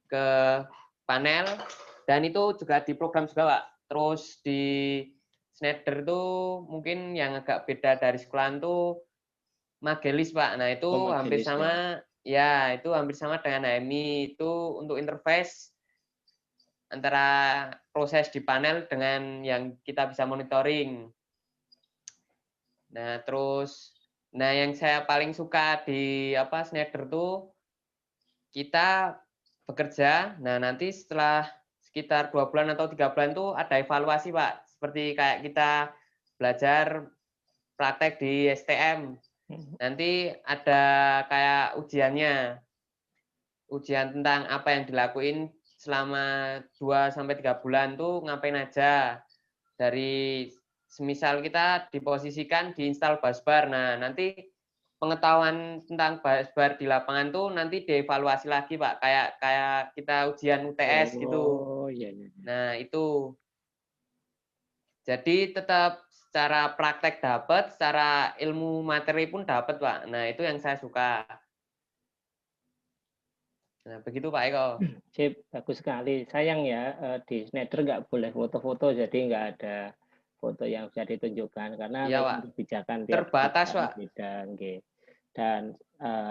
ke panel dan itu juga diprogram juga, Pak. Terus di Schneider itu mungkin yang agak beda dari sekolahan tuh Magelis, Pak. Nah, itu hampir sama ya, itu hampir sama dengan HMI. Itu untuk interface antara proses di panel dengan yang kita bisa monitoring. Nah, terus yang saya paling suka di Schneider tuh kita bekerja. Nah, nanti setelah sekitar 2 bulan atau 3 bulan tuh ada evaluasi, Pak. Seperti kayak kita belajar praktek di STM. Nanti ada kayak ujiannya. Ujian tentang apa yang dilakuin selama 2 sampai 3 bulan tuh ngapain aja. Dari semisal kita diposisikan diinstal busbar. Nah, nanti pengetahuan tentang busbar di lapangan tuh nanti dievaluasi lagi, Pak. Kayak kita ujian UTS gitu. Iya. Nah, itu. Jadi tetap secara praktek dapat, secara ilmu materi pun dapat, Pak. Nah, itu yang saya suka. Nah, begitu Pak Eko. Sip, bagus sekali. Sayang ya, di Schneider nggak boleh foto-foto, jadi nggak ada foto yang bisa ditunjukkan karena Iya, memang Pak. kebijakan tiap Terbatas, perusahaan Pak. beda, dan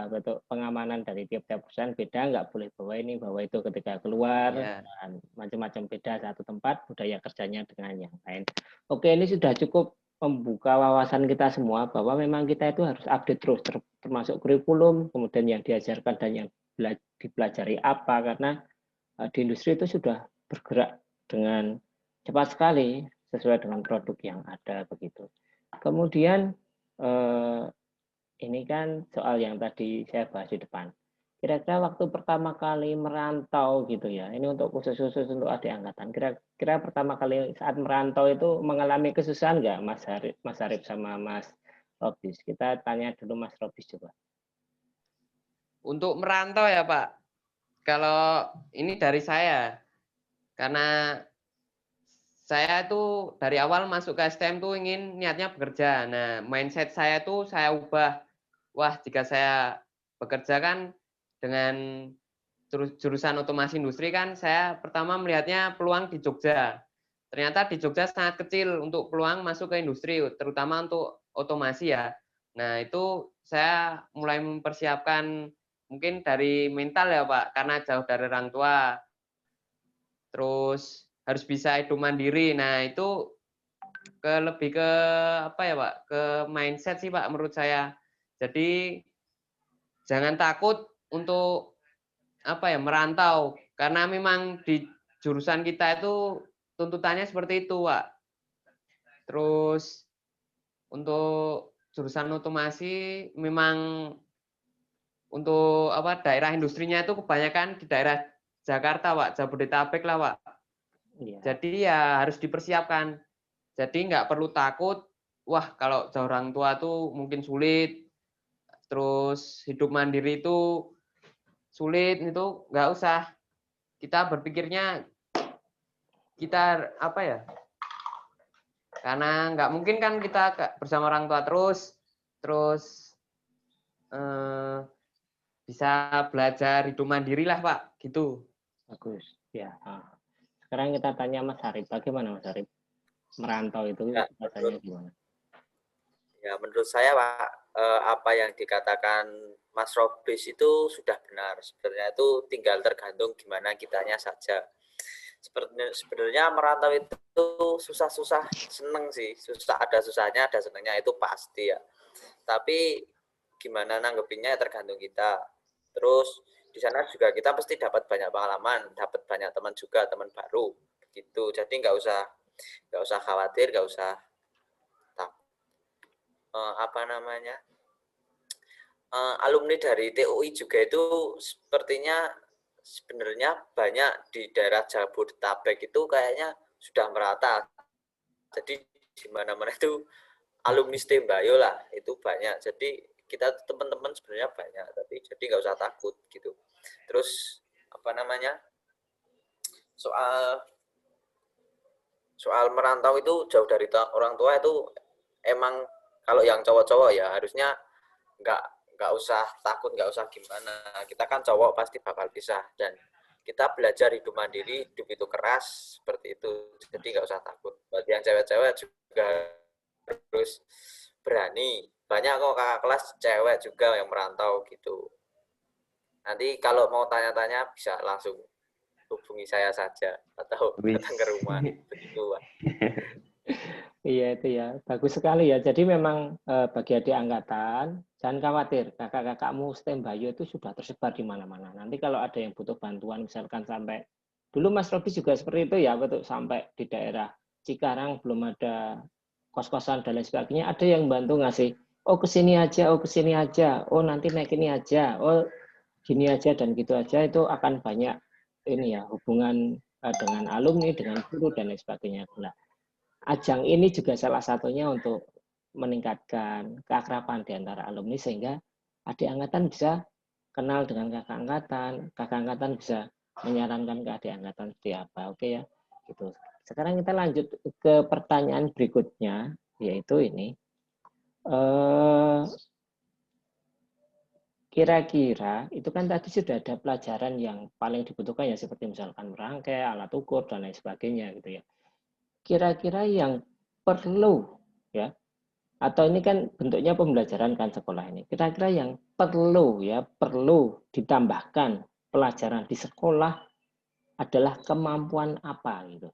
bentuk pengamanan dari tiap-tiap perusahaan beda, nggak boleh bawa itu ketika keluar, dan macam-macam beda satu tempat, budaya kerjanya dengan yang lain. Oke, ini sudah cukup membuka wawasan kita semua bahwa memang kita itu harus update terus, termasuk kurikulum, kemudian yang diajarkan dan yang dipelajari apa, karena di industri itu sudah bergerak dengan cepat sekali sesuai dengan produk yang ada begitu. Kemudian ini kan soal yang tadi saya bahas di depan. Kira-kira waktu pertama kali merantau gitu ya, ini untuk khusus untuk adik angkatan. Kira-kira pertama kali saat merantau itu mengalami kesusahan nggak, Mas Arif sama Mas Robis? Kita tanya dulu Mas Robis coba. Untuk merantau ya Pak, kalau ini dari saya, karena saya tuh dari awal masuk ke STM tuh ingin niatnya bekerja. Nah, mindset saya tuh saya ubah. Wah, jika saya bekerja kan dengan jurusan otomasi industri kan, saya pertama melihatnya peluang di Jogja. Ternyata di Jogja sangat kecil untuk peluang masuk ke industri, terutama untuk otomasi ya. Nah, itu saya mulai mempersiapkan mungkin dari mental ya Pak, karena jauh dari orang tua. Terus harus bisa hidup mandiri. Nah, itu lebih ke apa ya Pak? Ke mindset sih Pak menurut saya. Jadi jangan takut untuk apa ya merantau, karena memang di jurusan kita itu tuntutannya seperti itu Pak. Terus untuk jurusan otomasi memang untuk apa daerah industrinya itu kebanyakan di daerah Jakarta Pak, Jabodetabek lah Pak. Iya. Jadi ya harus dipersiapkan. Jadi nggak perlu takut, wah kalau jauh orang tua tuh mungkin sulit, terus hidup mandiri itu sulit, itu nggak usah. Kita berpikirnya kita apa ya? Karena nggak mungkin kan kita bersama orang tua terus bisa belajar hidup mandiri lah Pak, gitu. Bagus. Ya. Sekarang kita tanya Mas Arif, bagaimana Mas Arif? Merantau itu Ya, rasanya gimana? Ya, menurut saya Pak, apa yang dikatakan Mas Robis itu sudah benar. Sebenarnya itu tinggal tergantung gimana kitanya saja. Sebenarnya merantau itu susah-susah seneng sih. Susah, ada susahnya, ada senengnya, itu pasti ya. Tapi gimana nanggepinnya tergantung kita. Terus di sana juga kita pasti dapat banyak pengalaman, dapat banyak teman juga, teman baru gitu. Jadi nggak usah khawatir, nggak usah apa namanya, alumni dari TUI juga itu sepertinya sebenarnya banyak di daerah Jabodetabek itu kayaknya sudah merata. Jadi di mana-mana itu alumni STEM Bayo lah itu banyak. Jadi kita teman-teman sebenarnya banyak, tapi jadi nggak usah takut gitu. Terus apa namanya, soal merantau itu jauh dari orang tua itu emang kalau yang cowok-cowok ya harusnya nggak usah takut, nggak usah gimana. Kita kan cowok pasti bakal bisa, dan kita belajar hidup mandiri, hidup itu keras seperti itu. Jadi nggak usah takut. Buat yang cewek-cewek juga harus berani. Banyak kok kakak kelas cewek juga yang merantau gitu. Nanti kalau mau tanya-tanya bisa langsung hubungi saya saja atau datang ke rumah. Begitu, Pak. Iya itu ya, bagus sekali ya. Jadi memang bagi adik angkatan, jangan khawatir, kakak-kakakmu STEM Bayo itu sudah tersebar di mana-mana. Nanti kalau ada yang butuh bantuan, misalkan sampai, dulu Mas Robi juga seperti itu ya, betul, sampai di daerah Cikarang belum ada kos-kosan dan lain sebagainya, ada yang bantu ngasih, oh kesini aja, oh nanti naik ini aja, oh gini aja dan gitu aja, itu akan banyak ini ya hubungan dengan alumni, dengan guru dan lain sebagainya. Nah, ajang ini juga salah satunya untuk meningkatkan keakraban di antara alumni sehingga adik angkatan bisa kenal dengan kakak angkatan bisa menyarankan ke adik angkatan seperti apa. Oke ya, gitu. Sekarang kita lanjut ke pertanyaan berikutnya, yaitu ini. Kira-kira itu kan tadi sudah ada pelajaran yang paling dibutuhkan ya, seperti misalkan merangkai, alat ukur dan lain sebagainya gitu ya. Kira-kira yang perlu ya, atau ini kan bentuknya pembelajaran kan sekolah ini, kira-kira yang perlu ditambahkan pelajaran di sekolah adalah kemampuan apa gitu?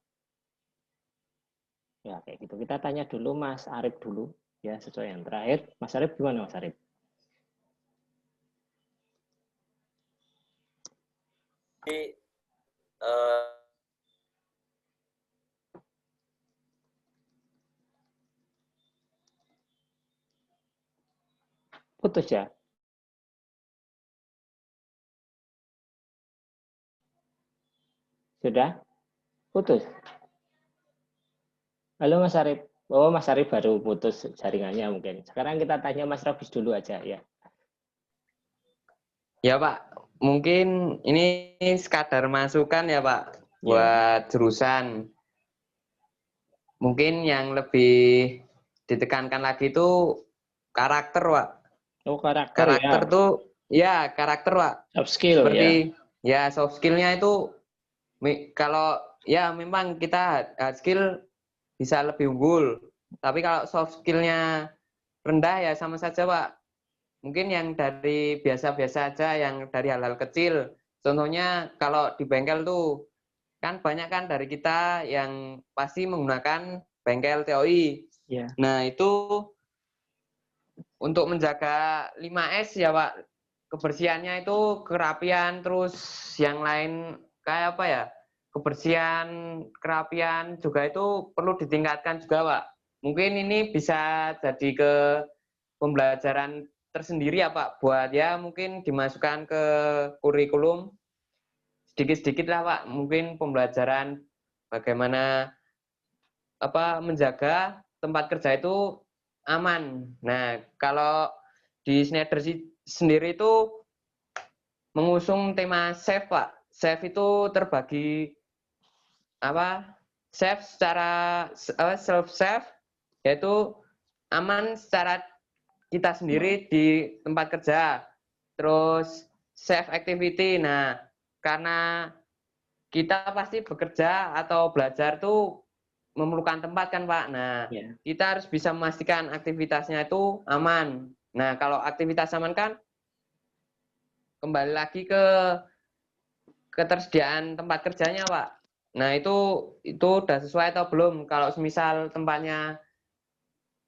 Ya, kayak gitu. Kita tanya dulu Mas Arif dulu, ya sesuai yang terakhir. Mas Arif gimana Mas Arif? Jadi Putus ya? Sudah? Putus? Halo Mas Arif. Oh, Mas Arif baru putus jaringannya mungkin. Sekarang kita tanya Mas Robis dulu aja ya. Ya Pak, mungkin ini sekadar masukan ya Pak Ya. buat jurusan. Mungkin yang lebih ditekankan lagi itu karakter Pak. Oh, karakter Karakter ya. tuh ya karakter Pak. Soft skill Seperti ya. ya soft skillnya itu kalau ya memang kita hard skill bisa lebih unggul. Tapi kalau soft skillnya rendah ya sama saja Pak. Mungkin yang dari biasa-biasa aja, yang dari hal-hal kecil. Contohnya kalau di bengkel tuh, kan banyak kan dari kita yang pasti menggunakan bengkel TOI. Ya. Nah itu untuk menjaga 5S ya Pak, kebersihannya itu kerapian, terus yang lain kayak apa ya, kebersihan, kerapian juga itu perlu ditingkatkan juga Pak. Mungkin ini bisa jadi ke pembelajaran tersendiri ya Pak, buat ya mungkin dimasukkan ke kurikulum sedikit-sedikit lah Pak, mungkin pembelajaran bagaimana apa menjaga tempat kerja itu aman. Nah, kalau di Schneider sendiri itu mengusung tema safe Pak. Safe itu terbagi apa? Safe secara self safe, yaitu aman secara kita sendiri di tempat kerja. Terus safe activity. Nah, karena kita pasti bekerja atau belajar tuh memerlukan tempat kan Pak. Nah, Ya. kita harus bisa memastikan aktivitasnya itu aman. Nah, kalau aktivitas aman kan kembali lagi ke ketersediaan tempat kerjanya Pak. Nah, itu udah sesuai atau belum? Kalau misal tempatnya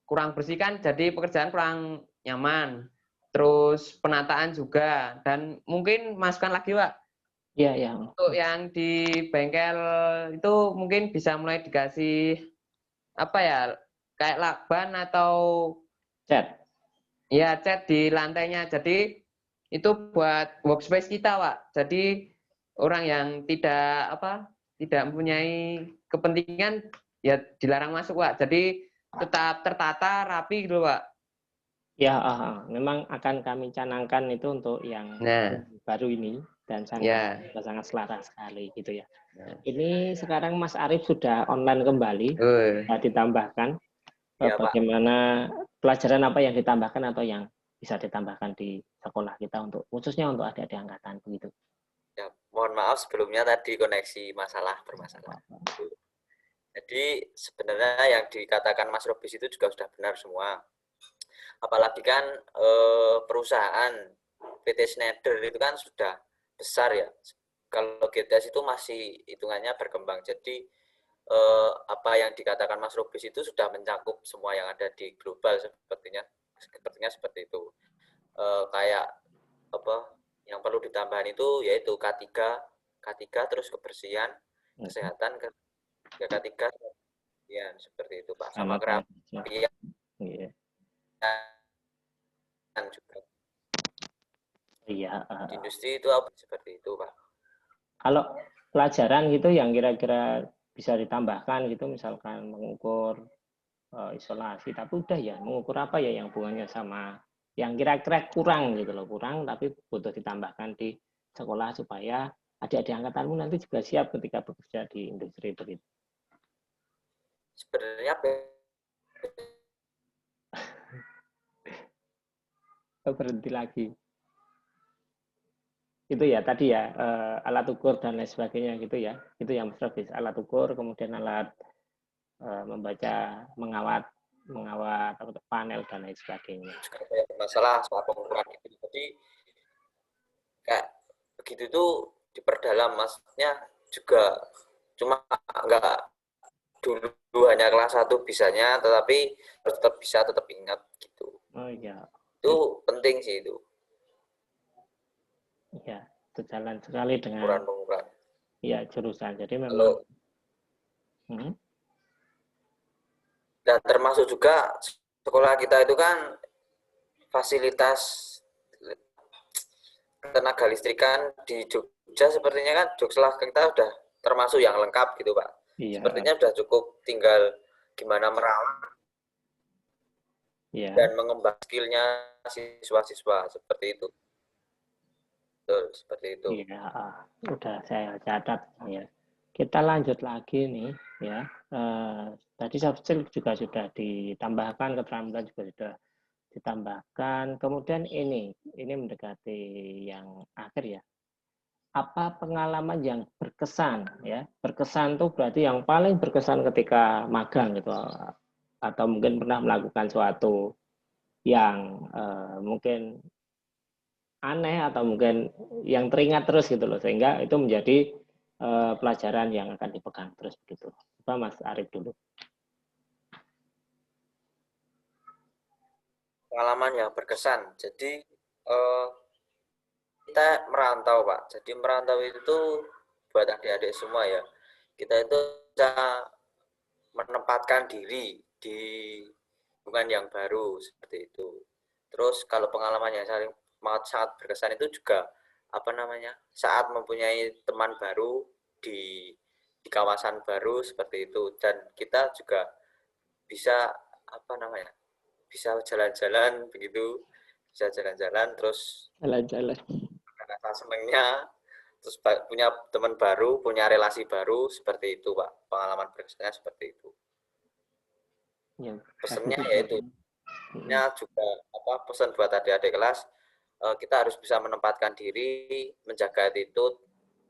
kurang bersih kan jadi pekerjaan kurang nyaman. Terus penataan juga, dan mungkin masukkan lagi Pak, Iya, ya. untuk yang di bengkel itu mungkin bisa mulai dikasih apa ya, kayak lakban atau Chat. ya cat di lantainya. Jadi itu buat workspace kita Pak. Jadi orang yang tidak mempunyai kepentingan ya dilarang masuk Pak. Jadi tetap tertata rapi gitu Pak. Ya, memang akan kami canangkan itu untuk yang Nah, baru ini dan ya. sangat selaras sekali gitu ya. Nah. Ini sekarang Mas Arif sudah online kembali, ditambahkan Ya, Pak. bagaimana pelajaran apa yang ditambahkan atau yang bisa ditambahkan di sekolah kita untuk khususnya untuk adik-adik angkatan begitu. Ya, mohon maaf sebelumnya tadi koneksi bermasalah. Jadi sebenarnya yang dikatakan Mas Robis itu juga sudah benar semua. Apalagi kan perusahaan PT Schneider itu kan sudah besar ya. Kalau GTS itu masih hitungannya berkembang. Jadi apa yang dikatakan Mas Robis itu sudah mencakup semua yang ada di global sepertinya seperti itu. Kayak apa yang perlu ditambahin itu yaitu K3 terus kebersihan, kesehatan, K3 ya seperti itu Pak. Sama kerapian Iya. juga. Iya. Di industri itu apa seperti itu Pak. Kalau pelajaran gitu yang kira-kira bisa ditambahkan gitu, misalkan mengukur isolasi, tapi udah ya mengukur apa ya yang hubungannya sama yang kira-kira kurang gitu loh, kurang tapi butuh ditambahkan di sekolah supaya adik-adik angkatanmu nanti juga siap ketika bekerja di industri begitu. Sebenarnya berhenti lagi. Itu ya tadi ya alat ukur dan lain sebagainya gitu ya. Itu yang Mas Robis, alat ukur, kemudian alat membaca, mengawat panel dan lain sebagainya. masalah soal pengukuran itu. Jadi kayak begitu tuh diperdalam, maksudnya juga cuma nggak dulu hanya kelas 1 bisanya, tetapi tetap bisa, tetap ingat gitu. Oh iya. Itu penting sih itu. Iya, sejalan sekali dengan Pengukuran. ya jurusan. Jadi memang Kalau dan termasuk juga sekolah kita itu kan fasilitas tenaga listrikan di Jogja sepertinya kan Jogja kita udah termasuk yang lengkap gitu Pak. iya. Sepertinya udah cukup, tinggal gimana merawat dan mengembang skillnya siswa-siswa seperti itu. Betul, seperti itu. Iya, udah saya catat ya. Kita lanjut lagi nih ya. Tadi soft skill juga sudah ditambahkan, keterampilan juga sudah ditambahkan. Kemudian ini mendekati yang akhir ya. Apa pengalaman yang berkesan ya? Berkesan tuh berarti yang paling berkesan ketika magang gitu, atau mungkin pernah melakukan suatu yang mungkin aneh atau mungkin yang teringat terus gitu loh, sehingga itu menjadi pelajaran yang akan dipegang terus begitu. Coba Mas Arif dulu. Pengalaman yang berkesan. Jadi kita merantau Pak. Jadi merantau itu buat adik-adik semua ya. Kita itu bisa menempatkan diri di lingkungan yang baru seperti itu. Terus kalau pengalaman yang sangat berkesan itu juga saat mempunyai teman baru di kawasan baru seperti itu, dan kita juga bisa bisa jalan-jalan begitu, bisa jalan-jalan terus Jalan-jalan. rasa senangnya, terus punya teman baru, punya relasi baru seperti itu Pak. Pengalaman berkesannya seperti itu. Ya, pesannya yaitu juga pesan buat adik-adik kelas, kita harus bisa menempatkan diri, menjaga attitude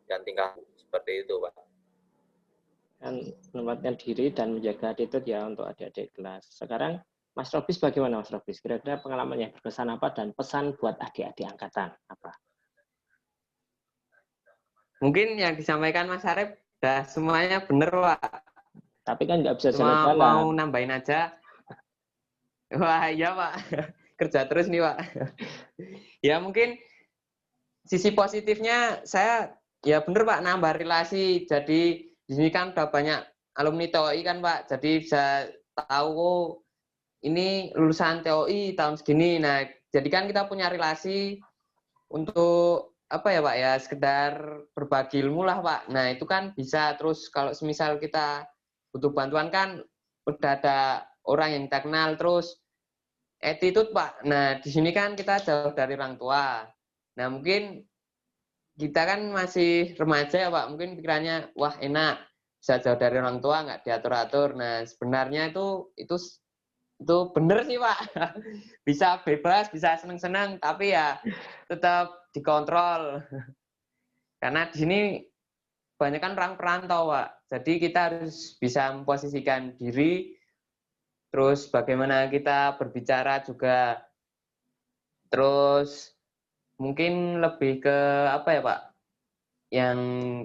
dan tingkah seperti itu Pak. Dan menempatkan diri dan menjaga attitude ya untuk adik-adik kelas. Sekarang Mas Robis bagaimana Mas Robis? Kira-kira pengalaman yang berkesan apa dan pesan buat adik-adik angkatan apa? Mungkin yang disampaikan Mas Arif udah semuanya bener Pak. Tapi kan nggak bisa jalan-jalan. Mau jalan-jalan. nambahin aja. Wah iya Pak, kerja terus nih Pak. Ya mungkin sisi positifnya saya ya bener Pak, nambah relasi. Jadi di sini kan udah banyak alumni TOI kan Pak, jadi bisa tahu ini lulusan TOI tahun segini. Nah jadi kan kita punya relasi untuk apa ya Pak ya, sekedar berbagi ilmu lah Pak. Nah itu kan bisa, terus kalau semisal kita butuh bantuan kan udah ada orang yang kita kenal. Terus attitude Pak, nah di sini kan kita jauh dari orang tua. Nah mungkin kita kan masih remaja ya Pak, mungkin pikirannya wah enak bisa jauh dari orang tua, nggak diatur-atur. Nah sebenarnya itu bener sih Pak. Bisa bebas, bisa seneng-seneng, tapi ya tetap dikontrol. Karena di sini banyak kan orang perantau Pak, jadi kita harus bisa memposisikan diri. Terus bagaimana kita berbicara juga. Terus mungkin lebih ke apa ya Pak, yang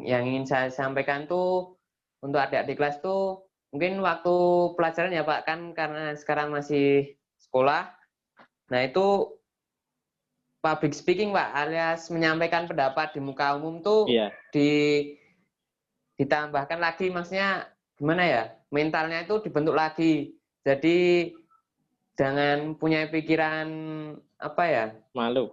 ingin saya sampaikan tuh untuk adik-adik kelas tuh mungkin waktu pelajaran ya Pak, kan karena sekarang masih sekolah. Nah itu public speaking Pak, alias menyampaikan pendapat di muka umum tuh ditambahkan lagi, maksudnya gimana ya, mentalnya itu dibentuk lagi. Jadi jangan punya pikiran apa ya, malu,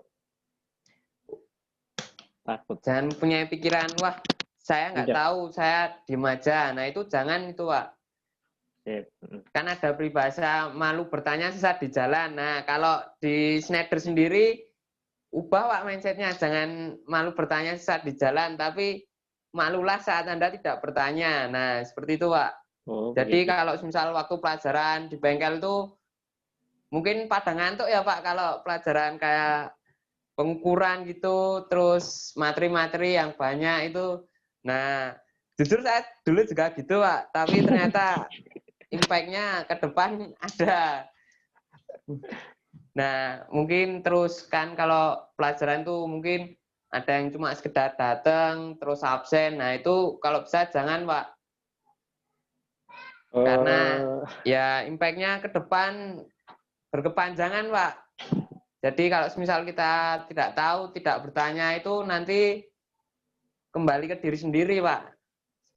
takut. Jangan punya pikiran wah saya nggak tahu, saya diem aja. Nah itu jangan itu Pak. Kan ada peribahasa malu bertanya sesat di jalan. Nah kalau di Schneider sendiri ubah Pak mindsetnya, jangan malu bertanya sesat di jalan, tapi malulah saat Anda tidak bertanya. Nah seperti itu Pak. Jadi kalau misal waktu pelajaran di bengkel tuh mungkin pada ngantuk ya Pak kalau pelajaran kayak pengukuran gitu, terus materi-materi yang banyak itu. Nah, jujur saya dulu juga gitu Pak, tapi ternyata impact-nya ke depan ada. Nah, mungkin terus kan kalau pelajaran tuh mungkin ada yang cuma sekedar datang terus absen. Nah, itu kalau bisa jangan Pak. Karena Oh, ya impact-nya ke depan berkepanjangan, Pak. Jadi kalau misal kita tidak tahu, tidak bertanya itu nanti kembali ke diri sendiri, Pak.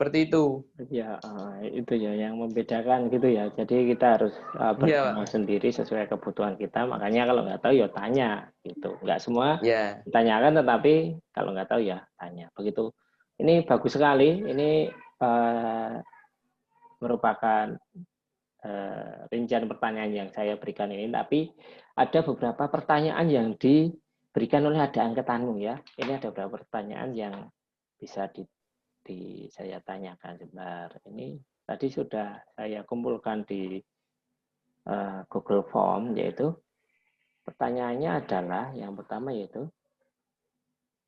Seperti itu. ya itu ya yang membedakan gitu ya. Jadi kita harus Iya, Pak. berkembang sendiri sesuai kebutuhan kita. Makanya kalau nggak tahu ya tanya gitu. Nggak semua Ya. ditanyakan, tetapi kalau nggak tahu ya tanya. Begitu. Ini bagus sekali. Ini merupakan rincian pertanyaan yang saya berikan ini. Tapi ada beberapa pertanyaan yang diberikan oleh ada angkatanmu ya. Ini ada beberapa pertanyaan yang bisa saya tanyakan sebentar. Ini tadi sudah saya kumpulkan di Google Form, yaitu pertanyaannya adalah yang pertama yaitu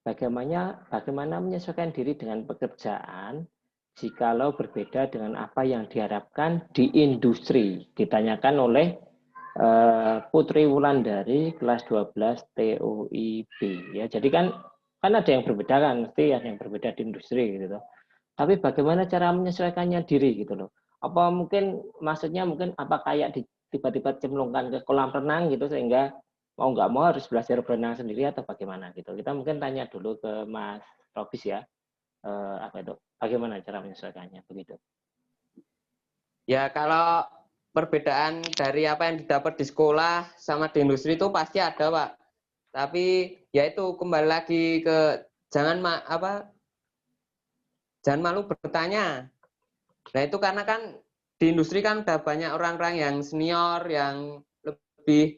bagaimana menyesuaikan diri dengan pekerjaan jikalau berbeda dengan apa yang diharapkan di industri. Ditanyakan oleh Putri Wulandari kelas 12 TOIB ya. Jadi kan ada yang berbeda kan, mesti ada yang berbeda di industri gitu. Tapi bagaimana cara menyesuaikannya diri gitu loh. Apa mungkin maksudnya mungkin apa kayak tiba-tiba cemplungkan ke kolam renang gitu sehingga mau nggak mau harus belajar berenang sendiri atau bagaimana gitu. Kita mungkin tanya dulu ke Mas Robis ya. Apa itu? Bagaimana cara menyesuaikannya begitu. Ya, kalau perbedaan dari apa yang didapat di sekolah sama di industri itu pasti ada, Pak. Tapi ya itu kembali lagi ke jangan malu bertanya. Nah, itu karena kan di industri kan udah banyak orang-orang yang senior, yang lebih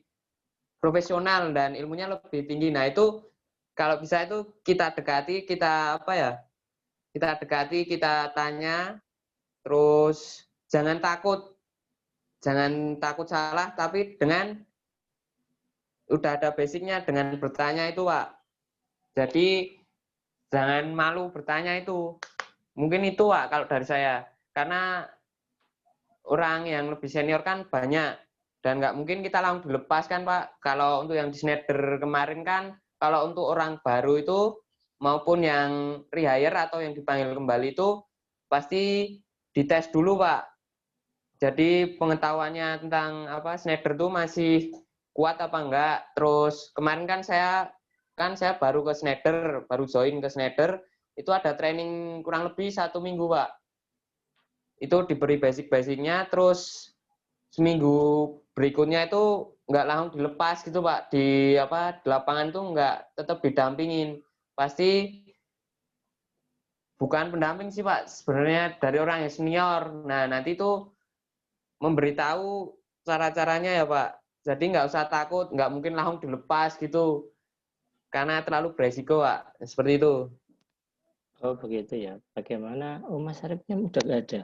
profesional dan ilmunya lebih tinggi. Nah, itu kalau bisa itu kita dekati, kita kita tanya, terus jangan takut salah, tapi dengan udah ada basicnya dengan bertanya itu, Pak. Jadi jangan malu bertanya itu. Mungkin itu, Pak, kalau dari saya. Karena orang yang lebih senior kan banyak dan nggak mungkin kita langsung dilepaskan, Pak. Kalau untuk yang di Schneider kemarin kan, kalau untuk orang baru itu maupun yang rehire atau yang dipanggil kembali itu pasti dites dulu, Pak. Jadi pengetahuannya tentang Schneider itu masih kuat apa enggak. Terus kemarin kan saya baru ke Schneider, baru join ke Schneider, itu ada training kurang lebih 1 minggu, Pak. Itu diberi basic-basicnya, terus seminggu berikutnya itu nggak langsung dilepas gitu, Pak. Di lapangan tuh nggak, tetap didampingin. Pasti bukan pendamping sih, Pak, sebenarnya dari orang yang senior. Nah, nanti itu memberitahu cara-caranya ya, Pak. Jadi nggak usah takut, nggak mungkin langsung dilepas gitu. Karena terlalu beresiko, Pak. Seperti itu. Oh begitu ya. Bagaimana? Oh Mas Arifnya udah nggak ada.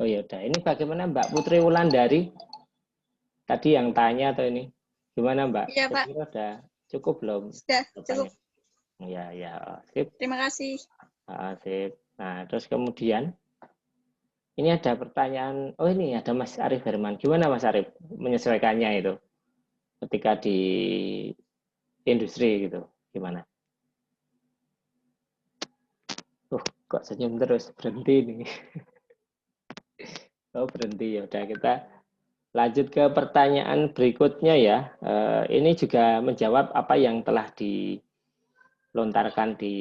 Oh ya udah. Ini bagaimana Mbak Putri Wulandari? Tadi yang tanya atau ini? Gimana Mbak? Iya, Pak. Kira-kira udah cukup belum? Sudah cukup. Ya, ya. Oh, sip. Terima kasih. Sip. Nah, terus kemudian ini ada pertanyaan. Oh ini ada Mas Arif Herman. Gimana Mas Arif menyesuaikannya itu ketika di industri gitu? Gimana? Kok senyum terus? Berhenti nih. Oh berhenti ya. Udah kita lanjut ke pertanyaan berikutnya ya. Ini juga menjawab apa yang telah dilontarkan di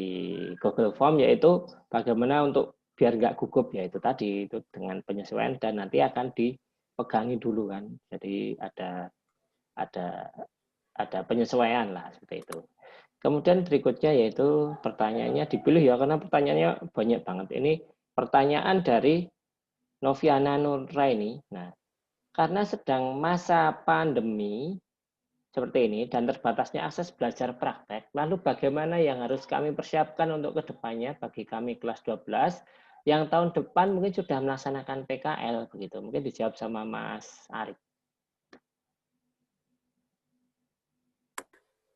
Google Form, yaitu bagaimana untuk biar nggak gugup, yaitu tadi itu dengan penyesuaian dan nanti akan dipegangi dulu kan. Jadi ada penyesuaian lah seperti itu. Kemudian berikutnya yaitu pertanyaannya dipilih ya karena pertanyaannya banyak banget. Ini pertanyaan dari Noviana Nurraini. Nah, karena sedang masa pandemi seperti ini dan terbatasnya akses belajar praktek, lalu bagaimana yang harus kami persiapkan untuk kedepannya bagi kami kelas 12 yang tahun depan mungkin sudah melaksanakan PKL begitu. Mungkin dijawab sama Mas Arif.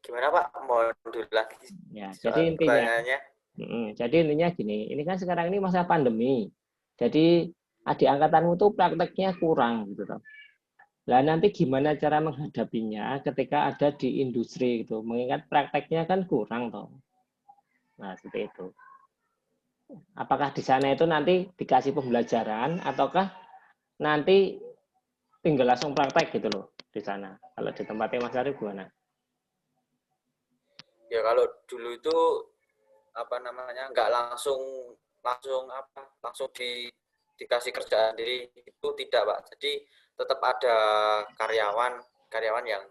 Gimana Pak? Mohon dulu lagi Ya, soal pertanyaannya. jadi intinya gini, ini kan sekarang ini masa pandemi. Jadi adik angkatanmu tuh prakteknya kurang gitu loh. Lah nanti gimana cara menghadapinya ketika ada di industri gitu. Mengingat prakteknya kan kurang toh. Nah, seperti itu. Apakah di sana itu nanti dikasih pembelajaran ataukah nanti tinggal langsung praktek gitu loh di sana. Kalau di tempatnya Mas Arif gimana? Ya kalau dulu itu apa namanya nggak langsung dikasih kerjaan diri itu tidak Pak. Jadi tetap ada karyawan yang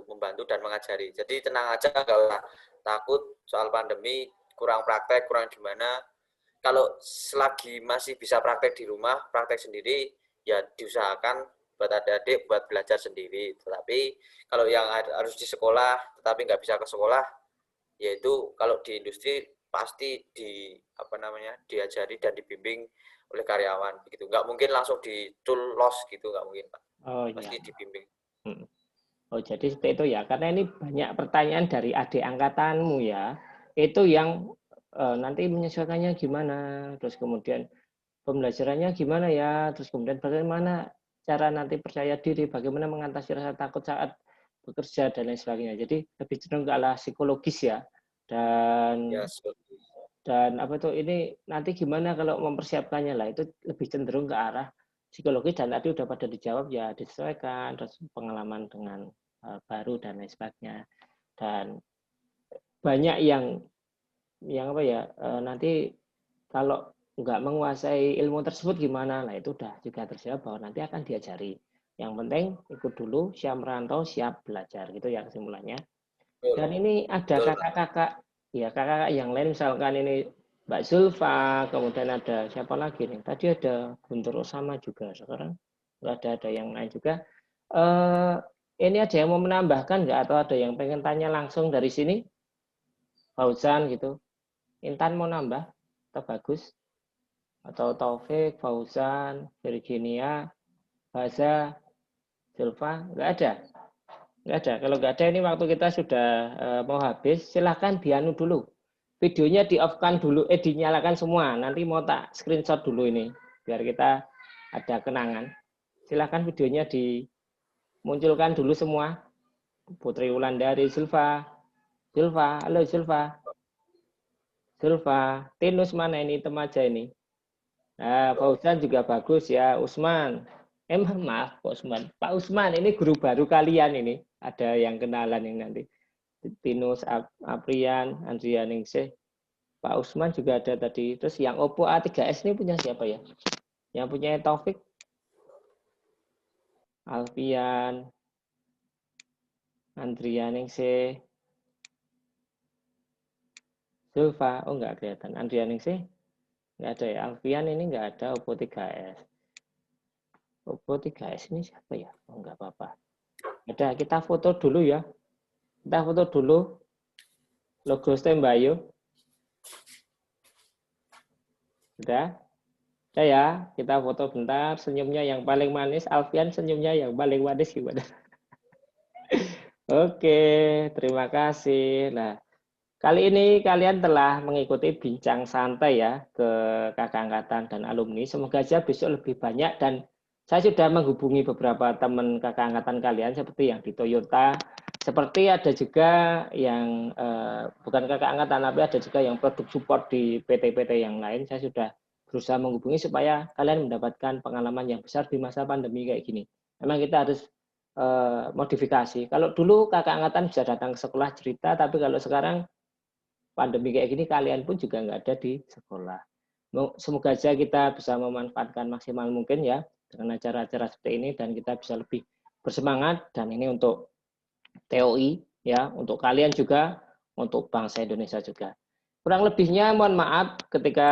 membantu dan mengajari. Jadi tenang aja, nggak usah takut soal pandemi, kurang praktek, kurang gimana. Kalau selagi masih bisa praktek di rumah, praktek sendiri, ya diusahakan buat adik-adik buat belajar sendiri. Tetapi kalau yang harus di sekolah, tetapi nggak bisa ke sekolah, yaitu kalau di industri pasti diajari dan dibimbing oleh karyawan begitu. Nggak mungkin langsung dicul los gitu, nggak mungkin Pak. Oh Pasti iya. dibimbing. Oh jadi seperti itu ya, karena ini banyak pertanyaan dari adik angkatanmu ya, itu yang nanti menyesuaikannya gimana, terus kemudian pembelajarannya gimana ya, terus kemudian bagaimana cara nanti percaya diri, bagaimana mengatasi rasa takut saat bekerja dan lain sebagainya. Jadi lebih cenderung ke arah psikologis ya, dan Yes. apa tuh ini nanti gimana kalau mempersiapkannya lah, itu lebih cenderung ke arah psikologis, dan tadi udah pada dijawab ya, disesuaikan, terus pengalaman dengan baru dan lain sebagainya. Dan banyak yang apa ya, nanti kalau nggak menguasai ilmu tersebut gimana, nah itu udah juga terjawab bahwa nanti akan diajari. Yang penting ikut dulu, siap merantau, siap belajar gitu ya kesimpulannya. Dan ini ada kakak-kakak ya, kakak-kakak yang lain, misalkan ini Mbak Zulfa, kemudian ada siapa lagi nih, tadi ada Guntur Osama juga, sekarang ada yang lain juga. Ini ada yang mau menambahkan nggak, atau ada yang pengen tanya langsung dari sini? Fauzan gitu, Intan mau nambah atau Bagus, atau Taufik, Fauzan, Virginia, Baza, Zulfa? Nggak ada? Nggak ada. Kalau nggak ada, ini waktu kita sudah mau habis. Silahkan dianu dulu. Videonya di off-kan dulu, dinyalakan semua. Nanti mau tak screenshot dulu ini, biar kita ada kenangan. Silahkan videonya dimunculkan dulu semua. Putri Wulandari, Zulfa, halo Zulfa. Zulfa, Tinus mana ini, Temaja ini. Nah, Fauzan juga bagus ya, Usman. Maaf, Pak Usman. Pak Usman, ini guru baru kalian ini. Ada yang kenalan ini nanti. Tinus, Aprian, Andrian Ningsih. Pak Usman juga ada tadi. Terus yang Oppo A3s ini punya siapa ya? Yang punya Taufik? Alfian, Andrian Ningsih. Zulfa, oh enggak kelihatan. Andrian Ningsih? Enggak ada ya. Alfian ini enggak ada. Oppo 3s. Oppo 3s ini siapa ya? Oh enggak apa-apa. Ada, kita foto dulu ya. Kita foto dulu logo Stembayo. Sudah? Sudah ya, kita foto bentar. Senyumnya yang paling manis. Alfian senyumnya yang paling manis gimana? Oke, terima kasih. Nah, kali ini kalian telah mengikuti bincang santai ya ke kakak angkatan dan alumni. Semoga aja besok lebih banyak, dan saya sudah menghubungi beberapa teman kakak angkatan kalian seperti yang di Toyota, seperti ada juga yang bukan kakak angkatan, tapi ada juga yang produk support di PT-PT yang lain. Saya sudah berusaha menghubungi supaya kalian mendapatkan pengalaman yang besar di masa pandemi kayak gini. Memang kita harus modifikasi. Kalau dulu kakak angkatan bisa datang ke sekolah cerita, tapi kalau sekarang pandemi kayak gini, kalian pun juga nggak ada di sekolah. Semoga aja kita bisa memanfaatkan maksimal mungkin ya dengan acara-acara seperti ini, dan kita bisa lebih bersemangat. Dan ini untuk TOI ya, untuk kalian juga, untuk bangsa Indonesia juga. Kurang lebihnya mohon maaf ketika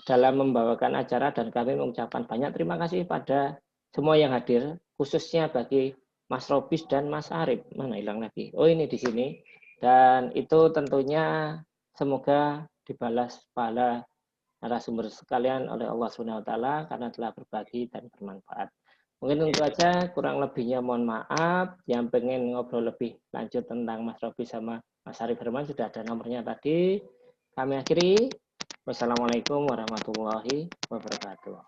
dalam membawakan acara, dan kami mengucapkan banyak terima kasih pada semua yang hadir, khususnya bagi Mas Robis dan Mas Arif. Mana hilang lagi? Oh ini di sini. Dan itu tentunya semoga dibalas pahala narasumber sekalian oleh Allah SWT karena telah berbagi dan bermanfaat. Mungkin itu aja, kurang lebihnya mohon maaf. Yang pengen ngobrol lebih lanjut tentang Mas Robis sama Mas Arif Herman sudah ada nomornya tadi. Kami akhiri. Wassalamualaikum warahmatullahi wabarakatuh.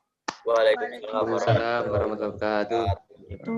Waalaikumsalam Waalaikumsalam warahmatullahi wabarakatuh. Itu.